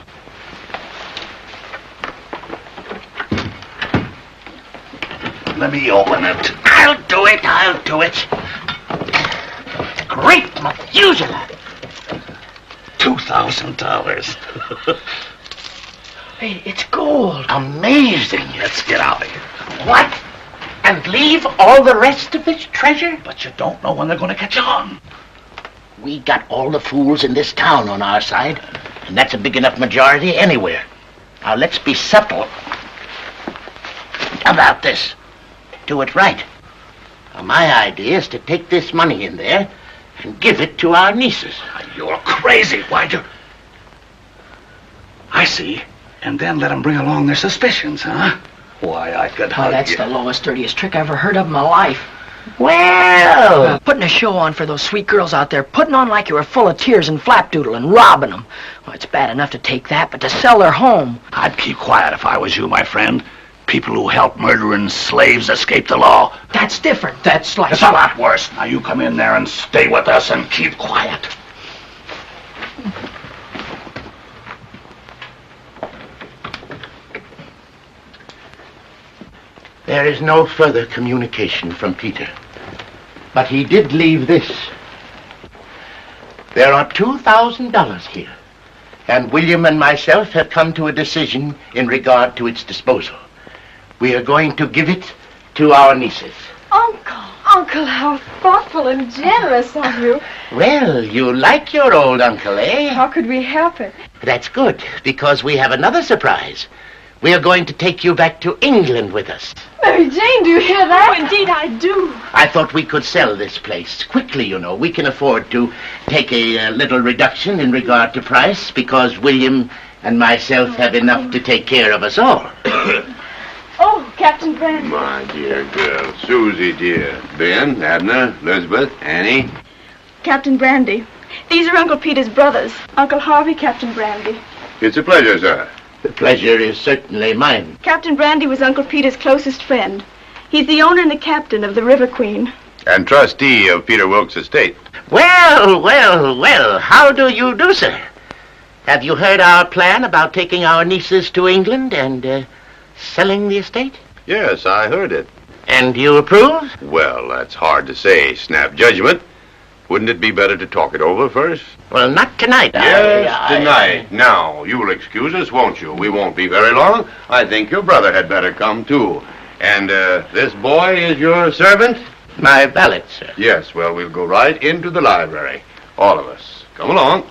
Let me open it. I'll do it. Great Methuselah! $2,000. Hey, it's gold. Amazing. Let's get out of here. What? And leave all the rest of this treasure? But you don't know when they're going to catch on. We got all the fools in this town on our side, and that's a big enough majority anywhere. Now let's be subtle about this. Do it right. Now, my idea is to take this money in there and give it to our nieces. You're crazy. Why'd you... I see. And then let them bring along their suspicions, huh? Why, I could hug that's you. the lowest, dirtiest trick I ever heard of in my life. Well... Putting a show on for those sweet girls out there, putting on like you were full of tears and flapdoodle and robbing them. Well, it's bad enough to take that, but to sell their home. I'd keep quiet if I was you, my friend. People who help murdering slaves escape the law. That's different. That's like... It's a lot worse. Now you come in there and stay with us and keep quiet. There is no further communication from Peter. But he did leave this. There are $2,000 here. And William and myself have come to a decision in regard to its disposal. We are going to give it to our nieces. Uncle, how thoughtful and generous of you. Well, you like your old uncle, eh? How could we help it? That's good, because we have another surprise. We are going to take you back to England with us. Mary Jane, do you hear that? Oh, indeed I do. I thought we could sell this place quickly, you know. We can afford to take a little reduction in regard to price because William and myself have enough to take care of us all. Oh, Captain Brandy. My dear girl, Susie, dear. Ben, Abner, Elizabeth, Annie. Captain Brandy. These are Uncle Peter's brothers. Uncle Harvey, Captain Brandy. It's a pleasure, sir. The pleasure is certainly mine. Captain Brandy was Uncle Peter's closest friend. He's the owner and the captain of the River Queen. And trustee of Peter Wilkes' estate. Well, how do you do, sir? Have you heard our plan about taking our nieces to England and selling the estate? Yes, I heard it. And you approve? Well, that's hard to say. Snap judgment. Wouldn't it be better to talk it over first? Well, not tonight. Yes, tonight. Now, you'll excuse us, won't you? We won't be very long. I think your brother had better come, too. And, this boy is your servant? My valet, sir. Yes, well, we'll go right into the library. All of us. Come along.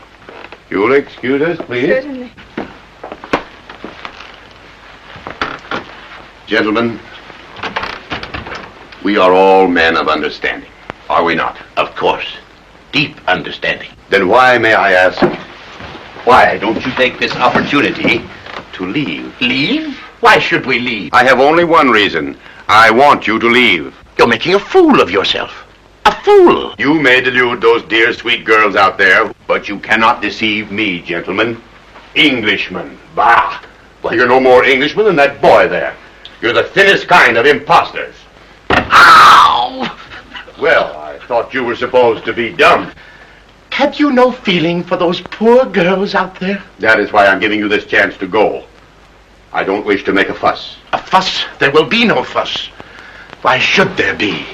You'll excuse us, please? Certainly. Gentlemen, we are all men of understanding, are we not? Of course. Deep understanding. Then why, may I ask, why don't you take this opportunity to leave. Leave? Why should we leave? I have only one reason. I want you to leave. You're making a fool of yourself. A fool. You may delude those dear, sweet girls out there, but you cannot deceive me, gentlemen. Englishmen. Bah! Well, you're no more Englishman than that boy there. You're the thinnest kind of imposters. Ow! Well, I thought you were supposed to be dumb. Have you no feeling for those poor girls out there? That is why I'm giving you this chance to go. I don't wish to make a fuss. A fuss? There will be no fuss. Why should there be?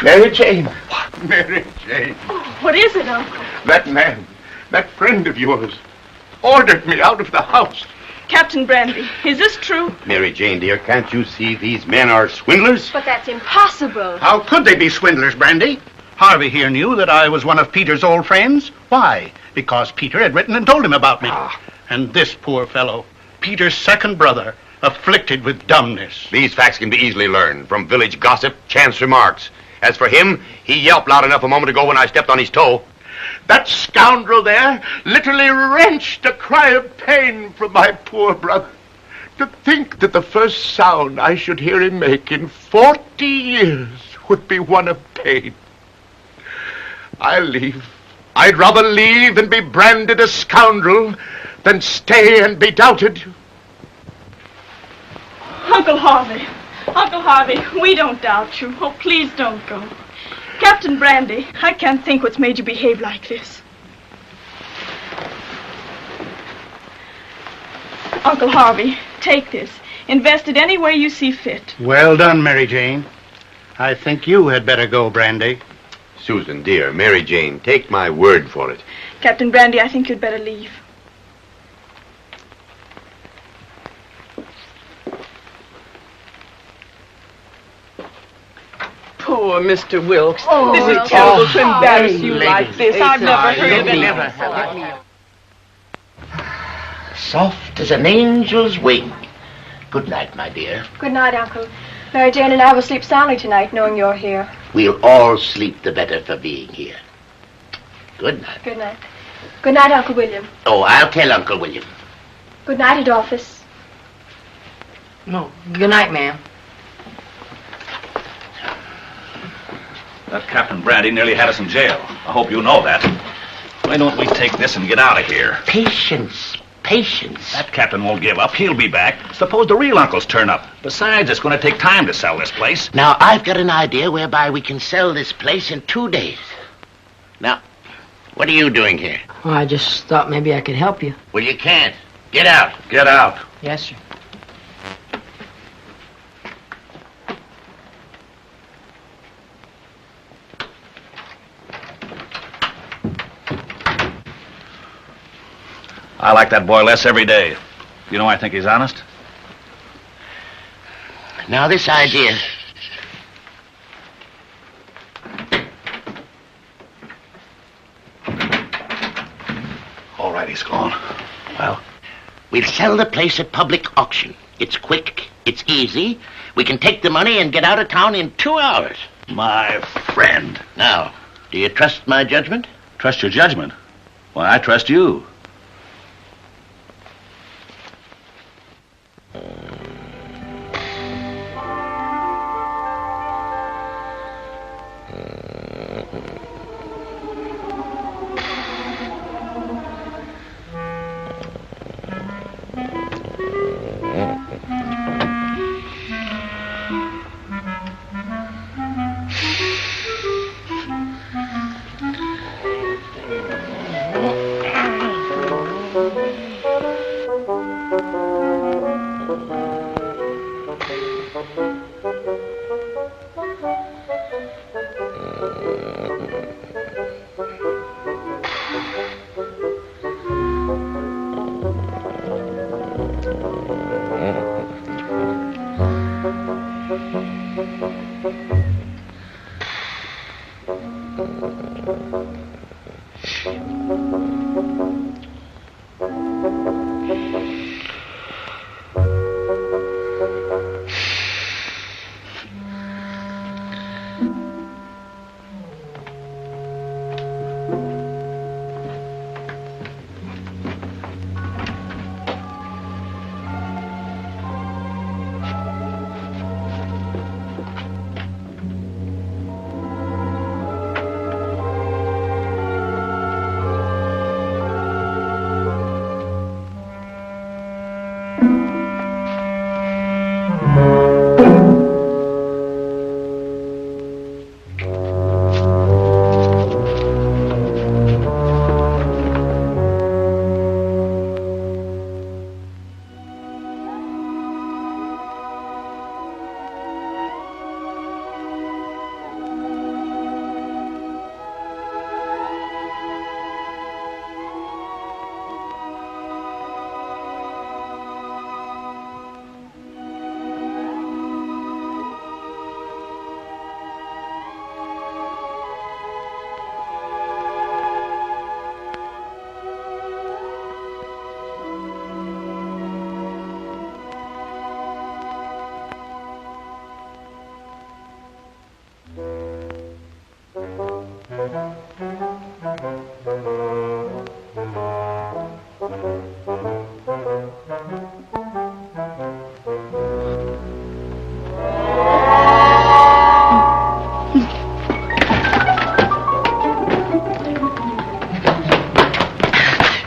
Mary Jane. What? Mary Jane. Oh, what is it, Uncle? That man, that friend of yours, ordered me out of the house. Captain Brandy, is this true? Mary Jane, dear, can't you see these men are swindlers? But that's impossible. How could they be swindlers, Brandy? Harvey here knew that I was one of Peter's old friends. Why? Because Peter had written and told him about me. And this poor fellow, Peter's second brother, afflicted with dumbness. These facts can be easily learned from village gossip, chance remarks. As for him, he yelped loud enough a moment ago when I stepped on his toe. That scoundrel there literally wrenched a cry of pain from my poor brother. To think that the first sound I should hear him make in 40 years would be one of pain. I'll leave. I'd rather leave and be branded a scoundrel than stay and be doubted. Uncle Harvey. Uncle Harvey, we don't doubt you. Oh, please don't go. Captain Brandy, I can't think what's made you behave like this. Uncle Harvey, take this. Invest it any way you see fit. Well done, Mary Jane. I think you had better go, Brandy. Susan, dear, Mary Jane, take my word for it. Captain Brandy, I think you'd better leave. Poor Mr. Wilkes. Oh, this is terrible to embarrass you like this. I've never heard of anything. Soft as an angel's wing. Good night, my dear. Good night, Uncle. Mary Jane and I will sleep soundly tonight, knowing you're here. We'll all sleep the better for being here. Good night. Good night. Good night, Uncle William. Oh, I'll tell Uncle William. Good night, Adolphus. No, good night, ma'am. That Captain Brandy nearly had us in jail. I hope you know that. Why don't we take this and get out of here? Patience. Patience. That captain won't give up. He'll be back. Suppose the real uncles turn up. Besides, it's going to take time to sell this place. Now, I've got an idea whereby we can sell this place in 2 days. Now, what are you doing here? Well, I just thought maybe I could help you. Well, you can't. Get out. Get out. Yes, sir. I like that boy less every day. You know, I think he's honest. Now, this idea... All right, he's gone. Well, we'll sell the place at public auction. It's quick, it's easy. We can take the money and get out of town in 2 hours. My friend. Now, do you trust my judgment? Trust your judgment? Why, I trust you.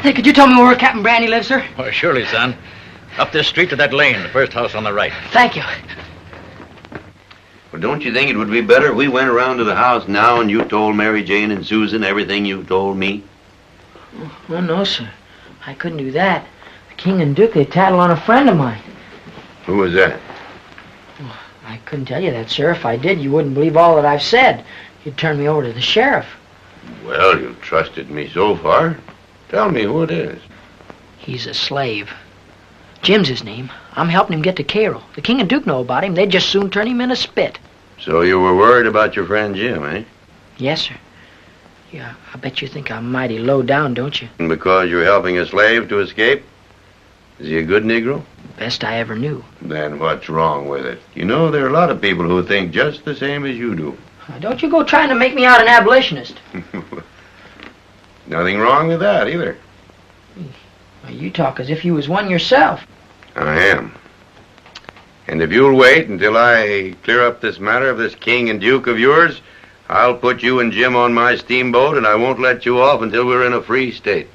Hey, could you tell me where Captain Brandy lives, sir? Why, surely, son. Up this street to that lane, the first house on the right. Thank you. Well, don't you think it would be better if we went around to the house now and you told Mary Jane and Susan everything you've told me? Oh, no, sir. I couldn't do that. The King and Duke, they tattle on a friend of mine. Who was that? I couldn't tell you that, sir. If I did, you wouldn't believe all that I've said. You'd turn me over to the sheriff. Well, you've trusted me so far. Tell me who it is. He's a slave. Jim's his name. I'm helping him get to Cairo. The King and Duke know about him. They'd just soon turn him in a spit. So you were worried about your friend Jim, eh? Yes, sir. Yeah, I bet you think I'm mighty low down, don't you? And because you're helping a slave to escape? Is he a good Negro? Best I ever knew. Then what's wrong with it? You know, there are a lot of people who think just the same as you do. Don't you go trying to make me out an abolitionist. Nothing wrong with that, either. You talk as if you was one yourself. I am. And if you'll wait until I clear up this matter of this King and Duke of yours, I'll put you and Jim on my steamboat, and I won't let you off until we're in a free state.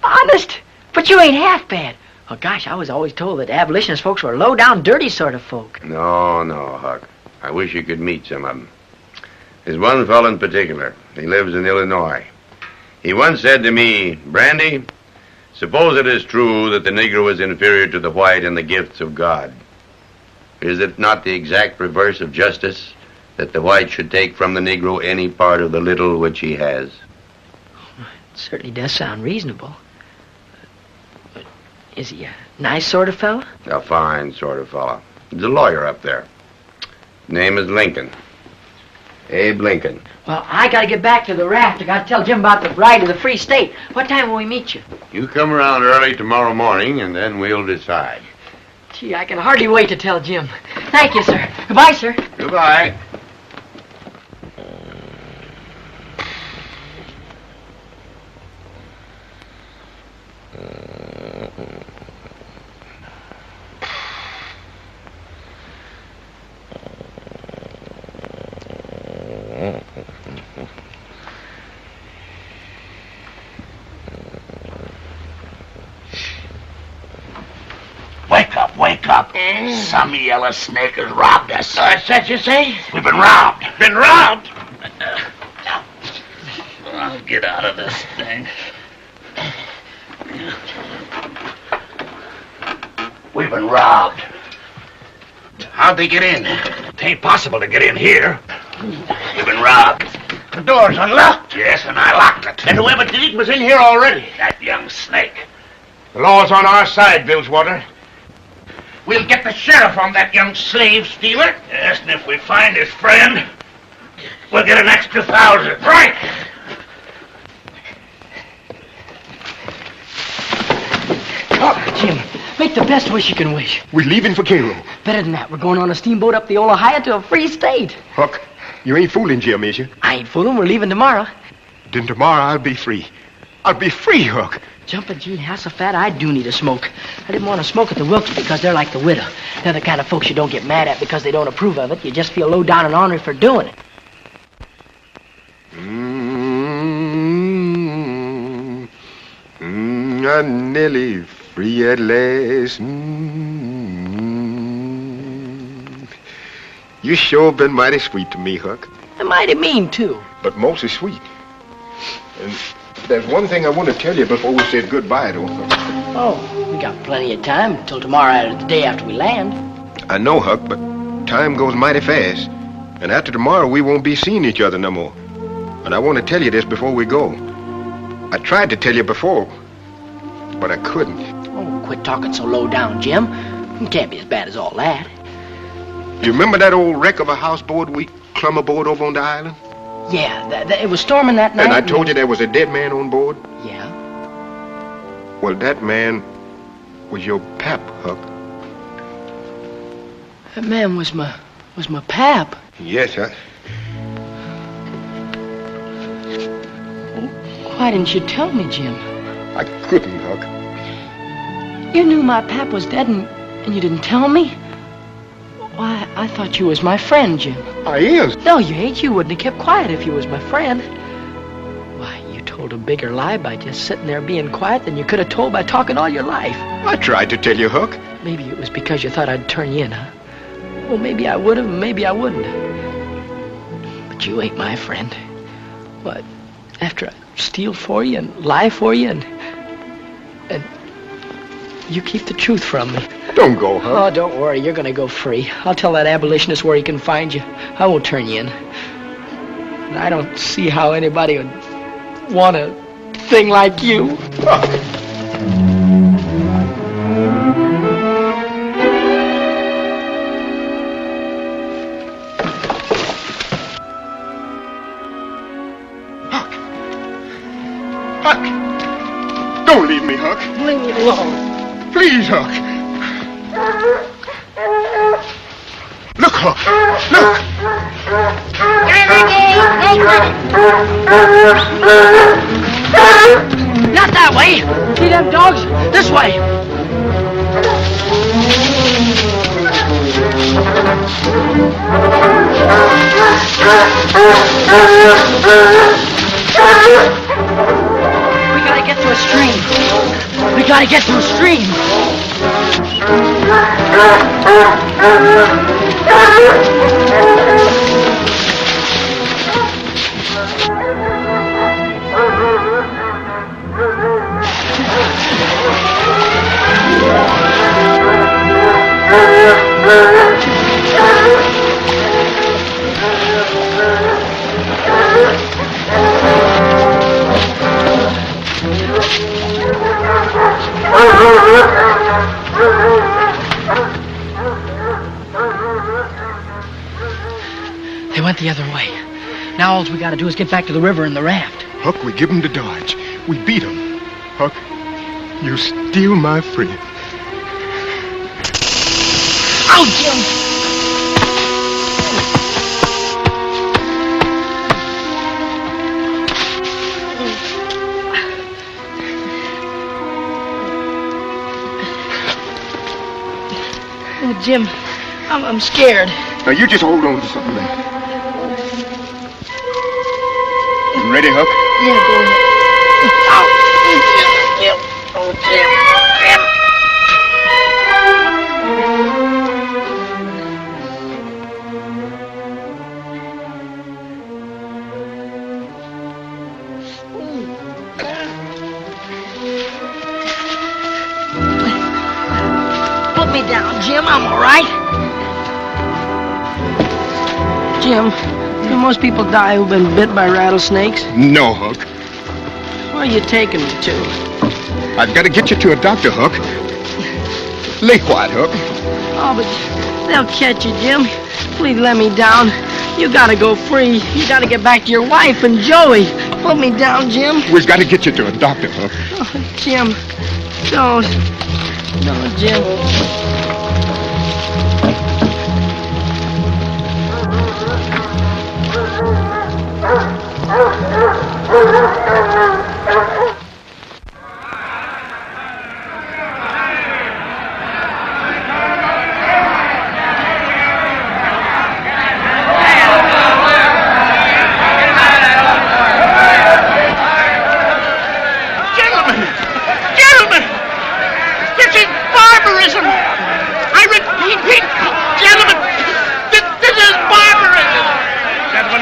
Honest? But you ain't half bad. Oh, gosh, I was always told that abolitionist folks were low-down, dirty sort of folk. No, Huck. I wish you could meet some of them. There's one fellow in particular. He lives in Illinois. He once said to me, Brandy, suppose it is true that the Negro is inferior to the white in the gifts of God. Is it not the exact reverse of justice that the white should take from the Negro any part of the little which he has? It certainly does sound reasonable. But is he a nice sort of fellow? A fine sort of fellow. He's a lawyer up there. Name is Lincoln. Abe Lincoln. Well, I gotta get back to the raft. I gotta tell Jim about the ride to the Free State. What time will we meet you? You come around early tomorrow morning, and then we'll decide. Gee, I can hardly wait to tell Jim. Thank you, sir. Goodbye, sir. Goodbye. Wake up. Some yellow snake has robbed us. That's that you say? We've been robbed. Been robbed? I'll get out of this thing. We've been robbed. How'd they get in? It ain't possible to get in here. We've been robbed. The door's unlocked. Yes, and I locked it. And whoever did it was in here already. That young snake. The law's on our side, Billswater. We'll get the sheriff on that young slave stealer. Yes, and if we find his friend, we'll get an extra 1,000. Right. Oh, Jim, make the best wish you can wish. We're leaving for Cairo. Better than that, we're going on a steamboat up the Ohio to a free state. Huck, you ain't fooling Jim, is you? I ain't fooling. We're leaving tomorrow. Then tomorrow I'll be free. I'll be free, Huck. Jumping Gene Hasselfat, I do need a smoke. I didn't want to smoke at the Wilkes because they're like the widow. They're the kind of folks you don't get mad at because they don't approve of it. You just feel low down and ornery for doing it. I'm nearly free at last. You sure been mighty sweet to me, Huck. And mighty mean, too. But mostly sweet. And there's one thing I want to tell you before we say goodbye, though. Oh, we got plenty of time until tomorrow, the day after we land. I know, Huck, but time goes mighty fast. And after tomorrow, we won't be seeing each other no more. And I want to tell you this before we go. I tried to tell you before, but I couldn't. Oh, quit talking so low down, Jim. It can't be as bad as all that. You remember that old wreck of a houseboat we clumb aboard over on the island? Yeah, it was storming that night. And I told you there was a dead man on board? Yeah. Well, that man was your pap, Huck. That man was my pap. Yes, Huck. Why didn't you tell me, Jim? I couldn't, Huck. You knew my pap was dead and you didn't tell me? Why, I thought you was my friend, Jim. I is. No, you ain't. You wouldn't have kept quiet if you was my friend. Why, you told told a bigger lie by just sitting there being quiet than you could have told by talking all your life. I tried to tell you, Huck. Maybe it was because you thought I'd turn you in, huh? Well, maybe I would have, maybe I wouldn't. But you ain't my friend. What? After I steal for you and lie for you and you keep the truth from me. Don't go, Huck. Oh, don't worry. You're going to go free. I'll tell that abolitionist where he can find you. I won't turn you in. And I don't see how anybody would want a thing like you. Huck. Huck! Don't leave me, Huck. Leave me alone. Please, Huck. Look, Huck. Look. Not that way. See them dogs? This way. We gotta get to a stream. We gotta get to a stream. They went the other way. Now all we gotta do is get back to the river in the raft. Huck, we give them the dodge. We beat them. Huck, you steal my friend. Oh, Jim! Oh, Jim, I'm scared. Now, you just hold on to something there. You ready, Huck? Yeah, go ahead. Oh, Jim. Put me down, Jim. I'm all right. Jim, do most people die who've been bit by rattlesnakes? No, Huck. Where are you taking me to? I've got to get you to a doctor, Huck. Lay quiet, Huck. Oh, but they'll catch you, Jim. Please let me down. You gotta go free. You gotta get back to your wife and Joey. Put me down, Jim. We've got to get you to a doctor, Huck. Oh, Jim. Don't. No, Jim.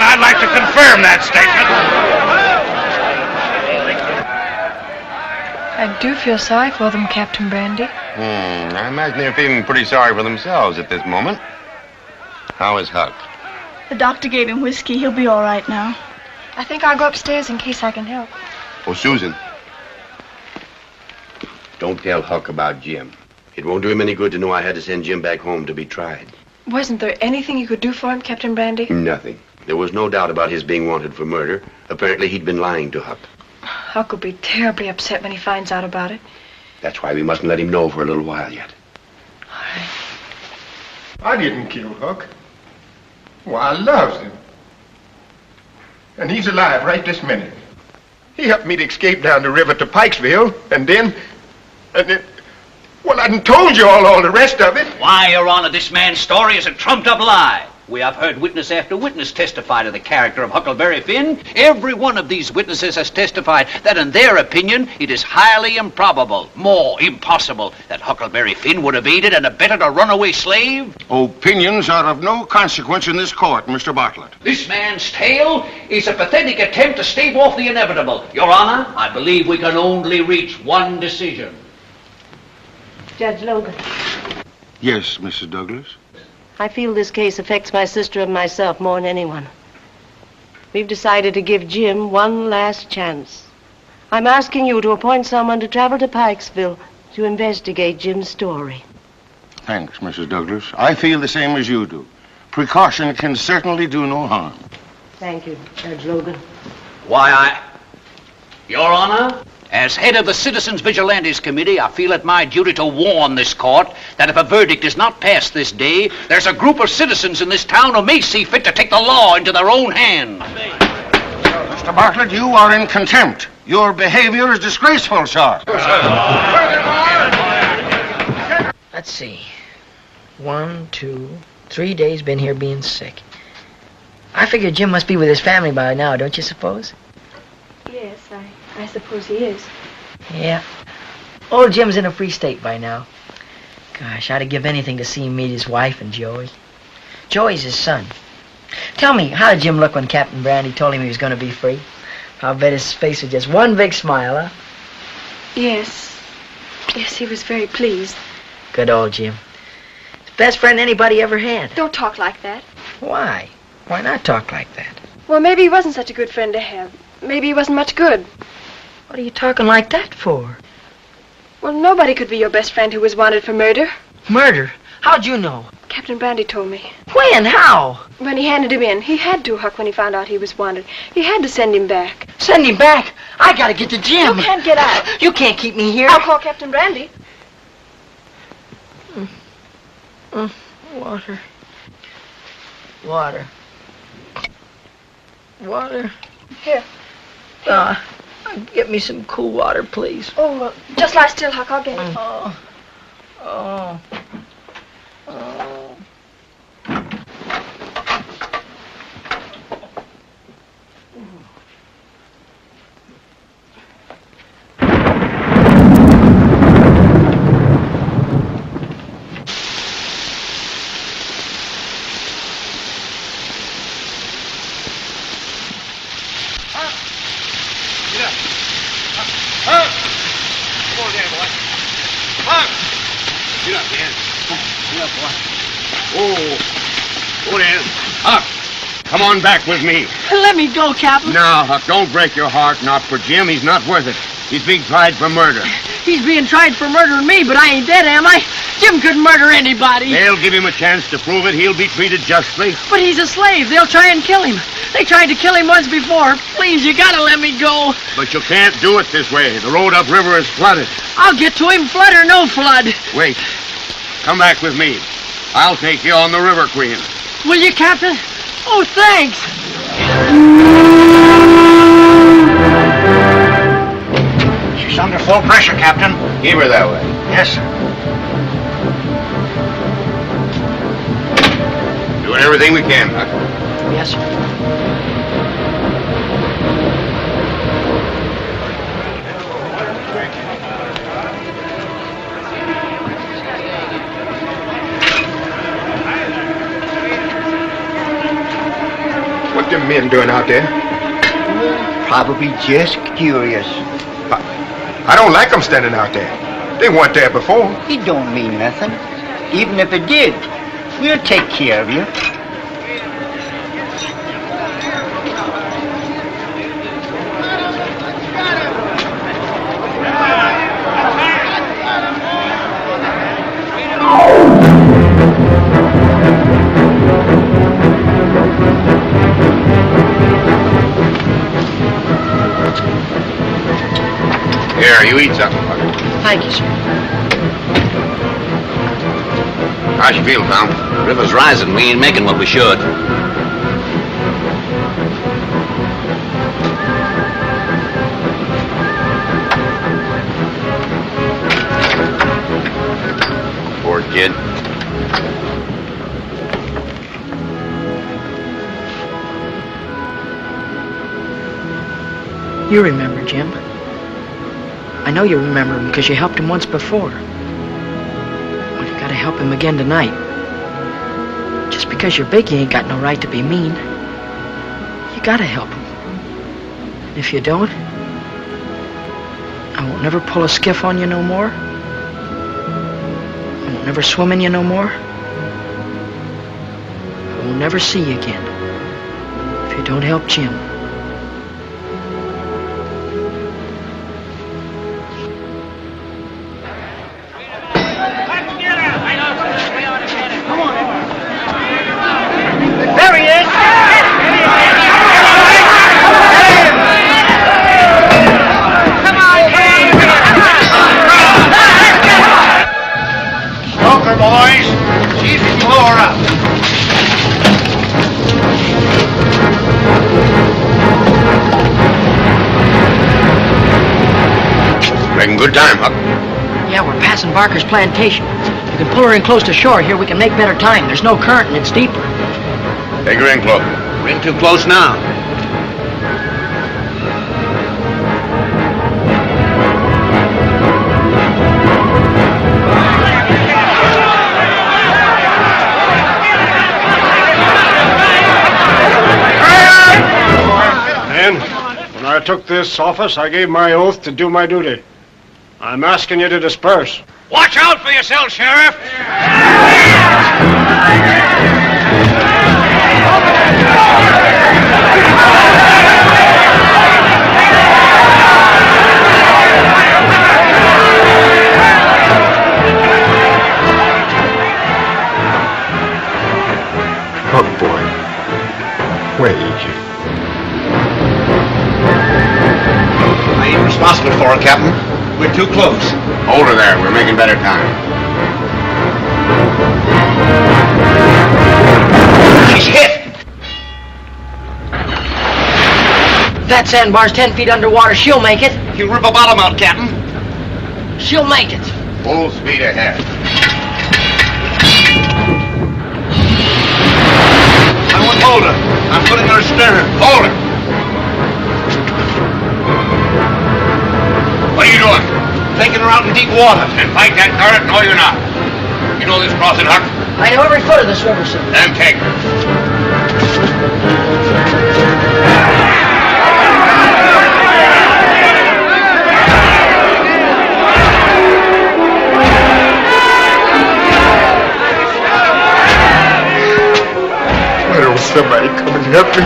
I'd like to confirm that statement. I do feel sorry for them, Captain Brandy. I imagine they're feeling pretty sorry for themselves at this moment. How is Huck? The doctor gave him whiskey. He'll be all right now. I think I'll go upstairs in case I can help. Oh, Susan. Don't tell Huck about Jim. It won't do him any good to know I had to send Jim back home to be tried. Wasn't there anything you could do for him, Captain Brandy? Nothing. There was no doubt about his being wanted for murder. Apparently, he'd been lying to Huck. Huck will be terribly upset when he finds out about it. That's why we mustn't let him know for a little while yet. I didn't kill Huck. Why, I loves him. And he's alive right this minute. He helped me to escape down the river to Pikesville, and then, well, I done told you all the rest of it. Why, Your Honor, this man's story is a trumped-up lie. We have heard witness after witness testify to the character of Huckleberry Finn. Every one of these witnesses has testified that in their opinion it is highly improbable, more impossible, that Huckleberry Finn would have aided and abetted a runaway slave. Opinions are of no consequence in this court, Mr. Bartlett. This man's tale is a pathetic attempt to stave off the inevitable. Your Honor, I believe we can only reach one decision. Judge Logan. Yes, Mrs. Douglas. I feel this case affects my sister and myself more than anyone. We've decided to give Jim one last chance. I'm asking you to appoint someone to travel to Pikesville to investigate Jim's story. Thanks, Mrs. Douglas. I feel the same as you do. Precaution can certainly do no harm. Thank you, Judge Logan. Why, Your Honor, as head of the Citizens Vigilantes Committee, I feel it my duty to warn this court that if a verdict is not passed this day, there's a group of citizens in this town who may see fit to take the law into their own hands. Mr. Bartlett, you are in contempt. Your behavior is disgraceful, sir. Let's see. 1, 2, 3 days been here being sick. I figure Jim must be with his family by now, don't you suppose? Yes, I suppose he is. Yeah. Old Jim's in a free state by now. Gosh, I'd give anything to see him meet his wife and Joey. Joey's his son. Tell me, how did Jim look when Captain Brandy told him he was going to be free? I'll bet his face was just one big smile, huh? Yes, he was very pleased. Good old Jim. His best friend anybody ever had. Don't talk like that. Why? Why not talk like that? Well, maybe he wasn't such a good friend to have. Maybe he wasn't much good. What are you talking like that for? Well, nobody could be your best friend who was wanted for murder. Murder? How'd you know? Captain Brandy told me. When? How? When he handed him in. He had to, Huck, when he found out he was wanted. He had to send him back. Send him back? I gotta get to Jim. You can't get out. You can't keep me here. I'll call Captain Brandy. Water. Water. Water. Here. Get me some cool water, please. Oh, well, just lie still, Huck. I'll get it. Oh. Huck, come on back with me. Let me go, Captain. No, Huck, don't break your heart. Not for Jim. He's not worth it. He's being tried for murder. He's being tried for murdering me, but I ain't dead, am I? Jim couldn't murder anybody. They'll give him a chance to prove it. He'll be treated justly. But he's a slave. They'll try and kill him. They tried to kill him once before. Please, you gotta let me go. But you can't do it this way. The road upriver is flooded. I'll get to him, flood or no flood. Wait. Come back with me. I'll take you on the River Queen. Will you, Captain? Oh, thanks. She's under full pressure, Captain. Keep her that way. Yes, sir. Doing everything we can, Huck. Yes, sir. What them men doing out there? Probably just curious. I don't like them standing out there. They weren't there before. It don't mean nothing. Even if it did, we'll take care of you. Here, you eat something, Huck. Thank you, sir. How's you feel, Tom? River's rising. We ain't making what we should. Poor kid. You remember, Jim. I know you remember him because you helped him once before. Well, you gotta help him again tonight. Just because you're big, you ain't got no right to be mean. You gotta help him. And if you don't, I won't never pull a skiff on you no more. I won't never swim in you no more. I will never see you again if you don't help Jim. There he is! Stronger, boys. See if you can blow her up. Making good time, Huck. Yeah, we're passing Barker's plantation. You can pull her in close to shore. Here we can make better time. There's no current and it's deeper. Take her in close. We're in too close now. And when I took this office, I gave my oath to do my duty. I'm asking you to disperse. Watch out for yourself, Sheriff! Huck, boy. Where is you? I ain't responsible for her, Captain. We're too close. Hold her there. We're making better time. She's hit. That sandbar's 10 feet underwater. She'll make it. You rip a bottom out, Captain. She'll make it. Full speed ahead. I won't hold her. I'm putting her astern. Hold her. What are you doing? Taking her out in deep water. And fight that current? No, you're not. You know this crossing, Huck? I know every foot of this river, sir. Then take her. Why don't somebody come and help me?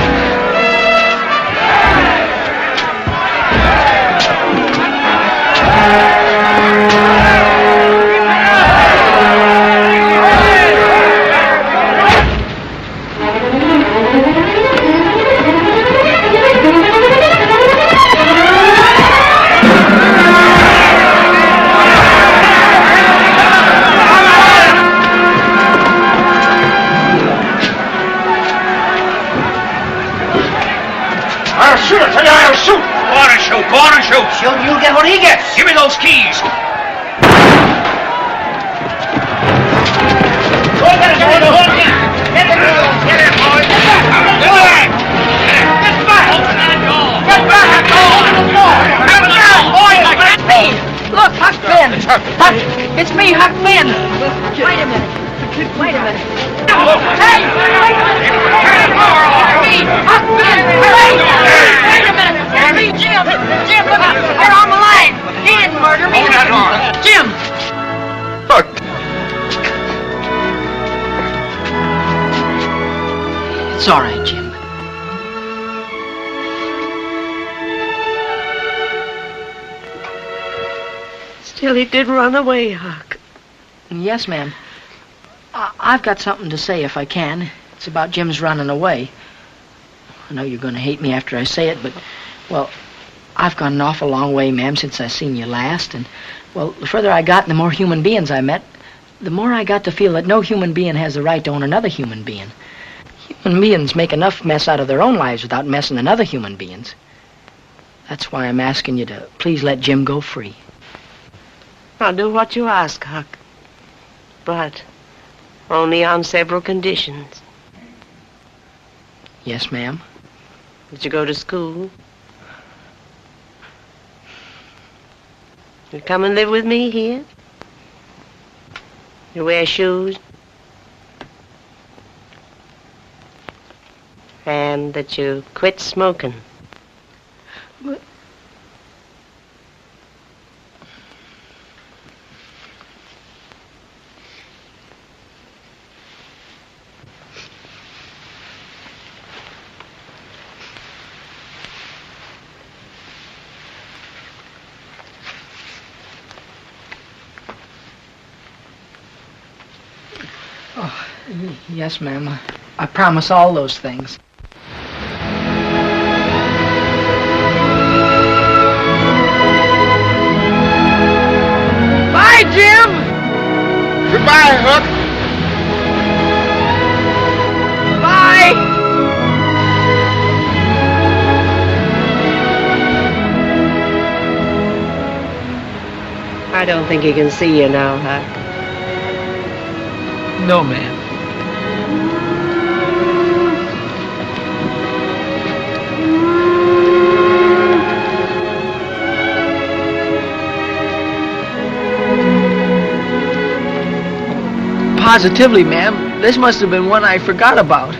I'll shoot her, tell you I'll shoot! Go on and shoot. Go on and shoot. You'll get what he gets. Give me those keys. Look, Huck Finn! Huck, it's me, Huck Finn! Wait a minute. Wait a minute. Hey! Wait a minute! It's me, Huck Finn! Wait a minute! It's me, Jim! Jim, look out! They're on the line! He didn't murder me! Open that door. Jim! Huck! It's all right, Jim. Still, he did run away, Huck. Yes, ma'am. I've got something to say if I can. It's about Jim's running away. I know you're going to hate me after I say it, but, well, I've gone an awful long way, ma'am, since I seen you last. And, well, the further I got and the more human beings I met, the more I got to feel that no human being has the right to own another human being. Human beings make enough mess out of their own lives without messing another human beings. That's why I'm asking you to please let Jim go free. I'll do what you ask, Huck. But only on several conditions. Yes, ma'am. Did you go to school? You come and live with me here? You wear shoes? And that you quit smoking. But Oh, yes, ma'am. I promise all those things. Bye, Jim! Goodbye, Huck. Bye! I don't think he can see you now, Huck. No, ma'am. Positively, ma'am. This must have been one I forgot about.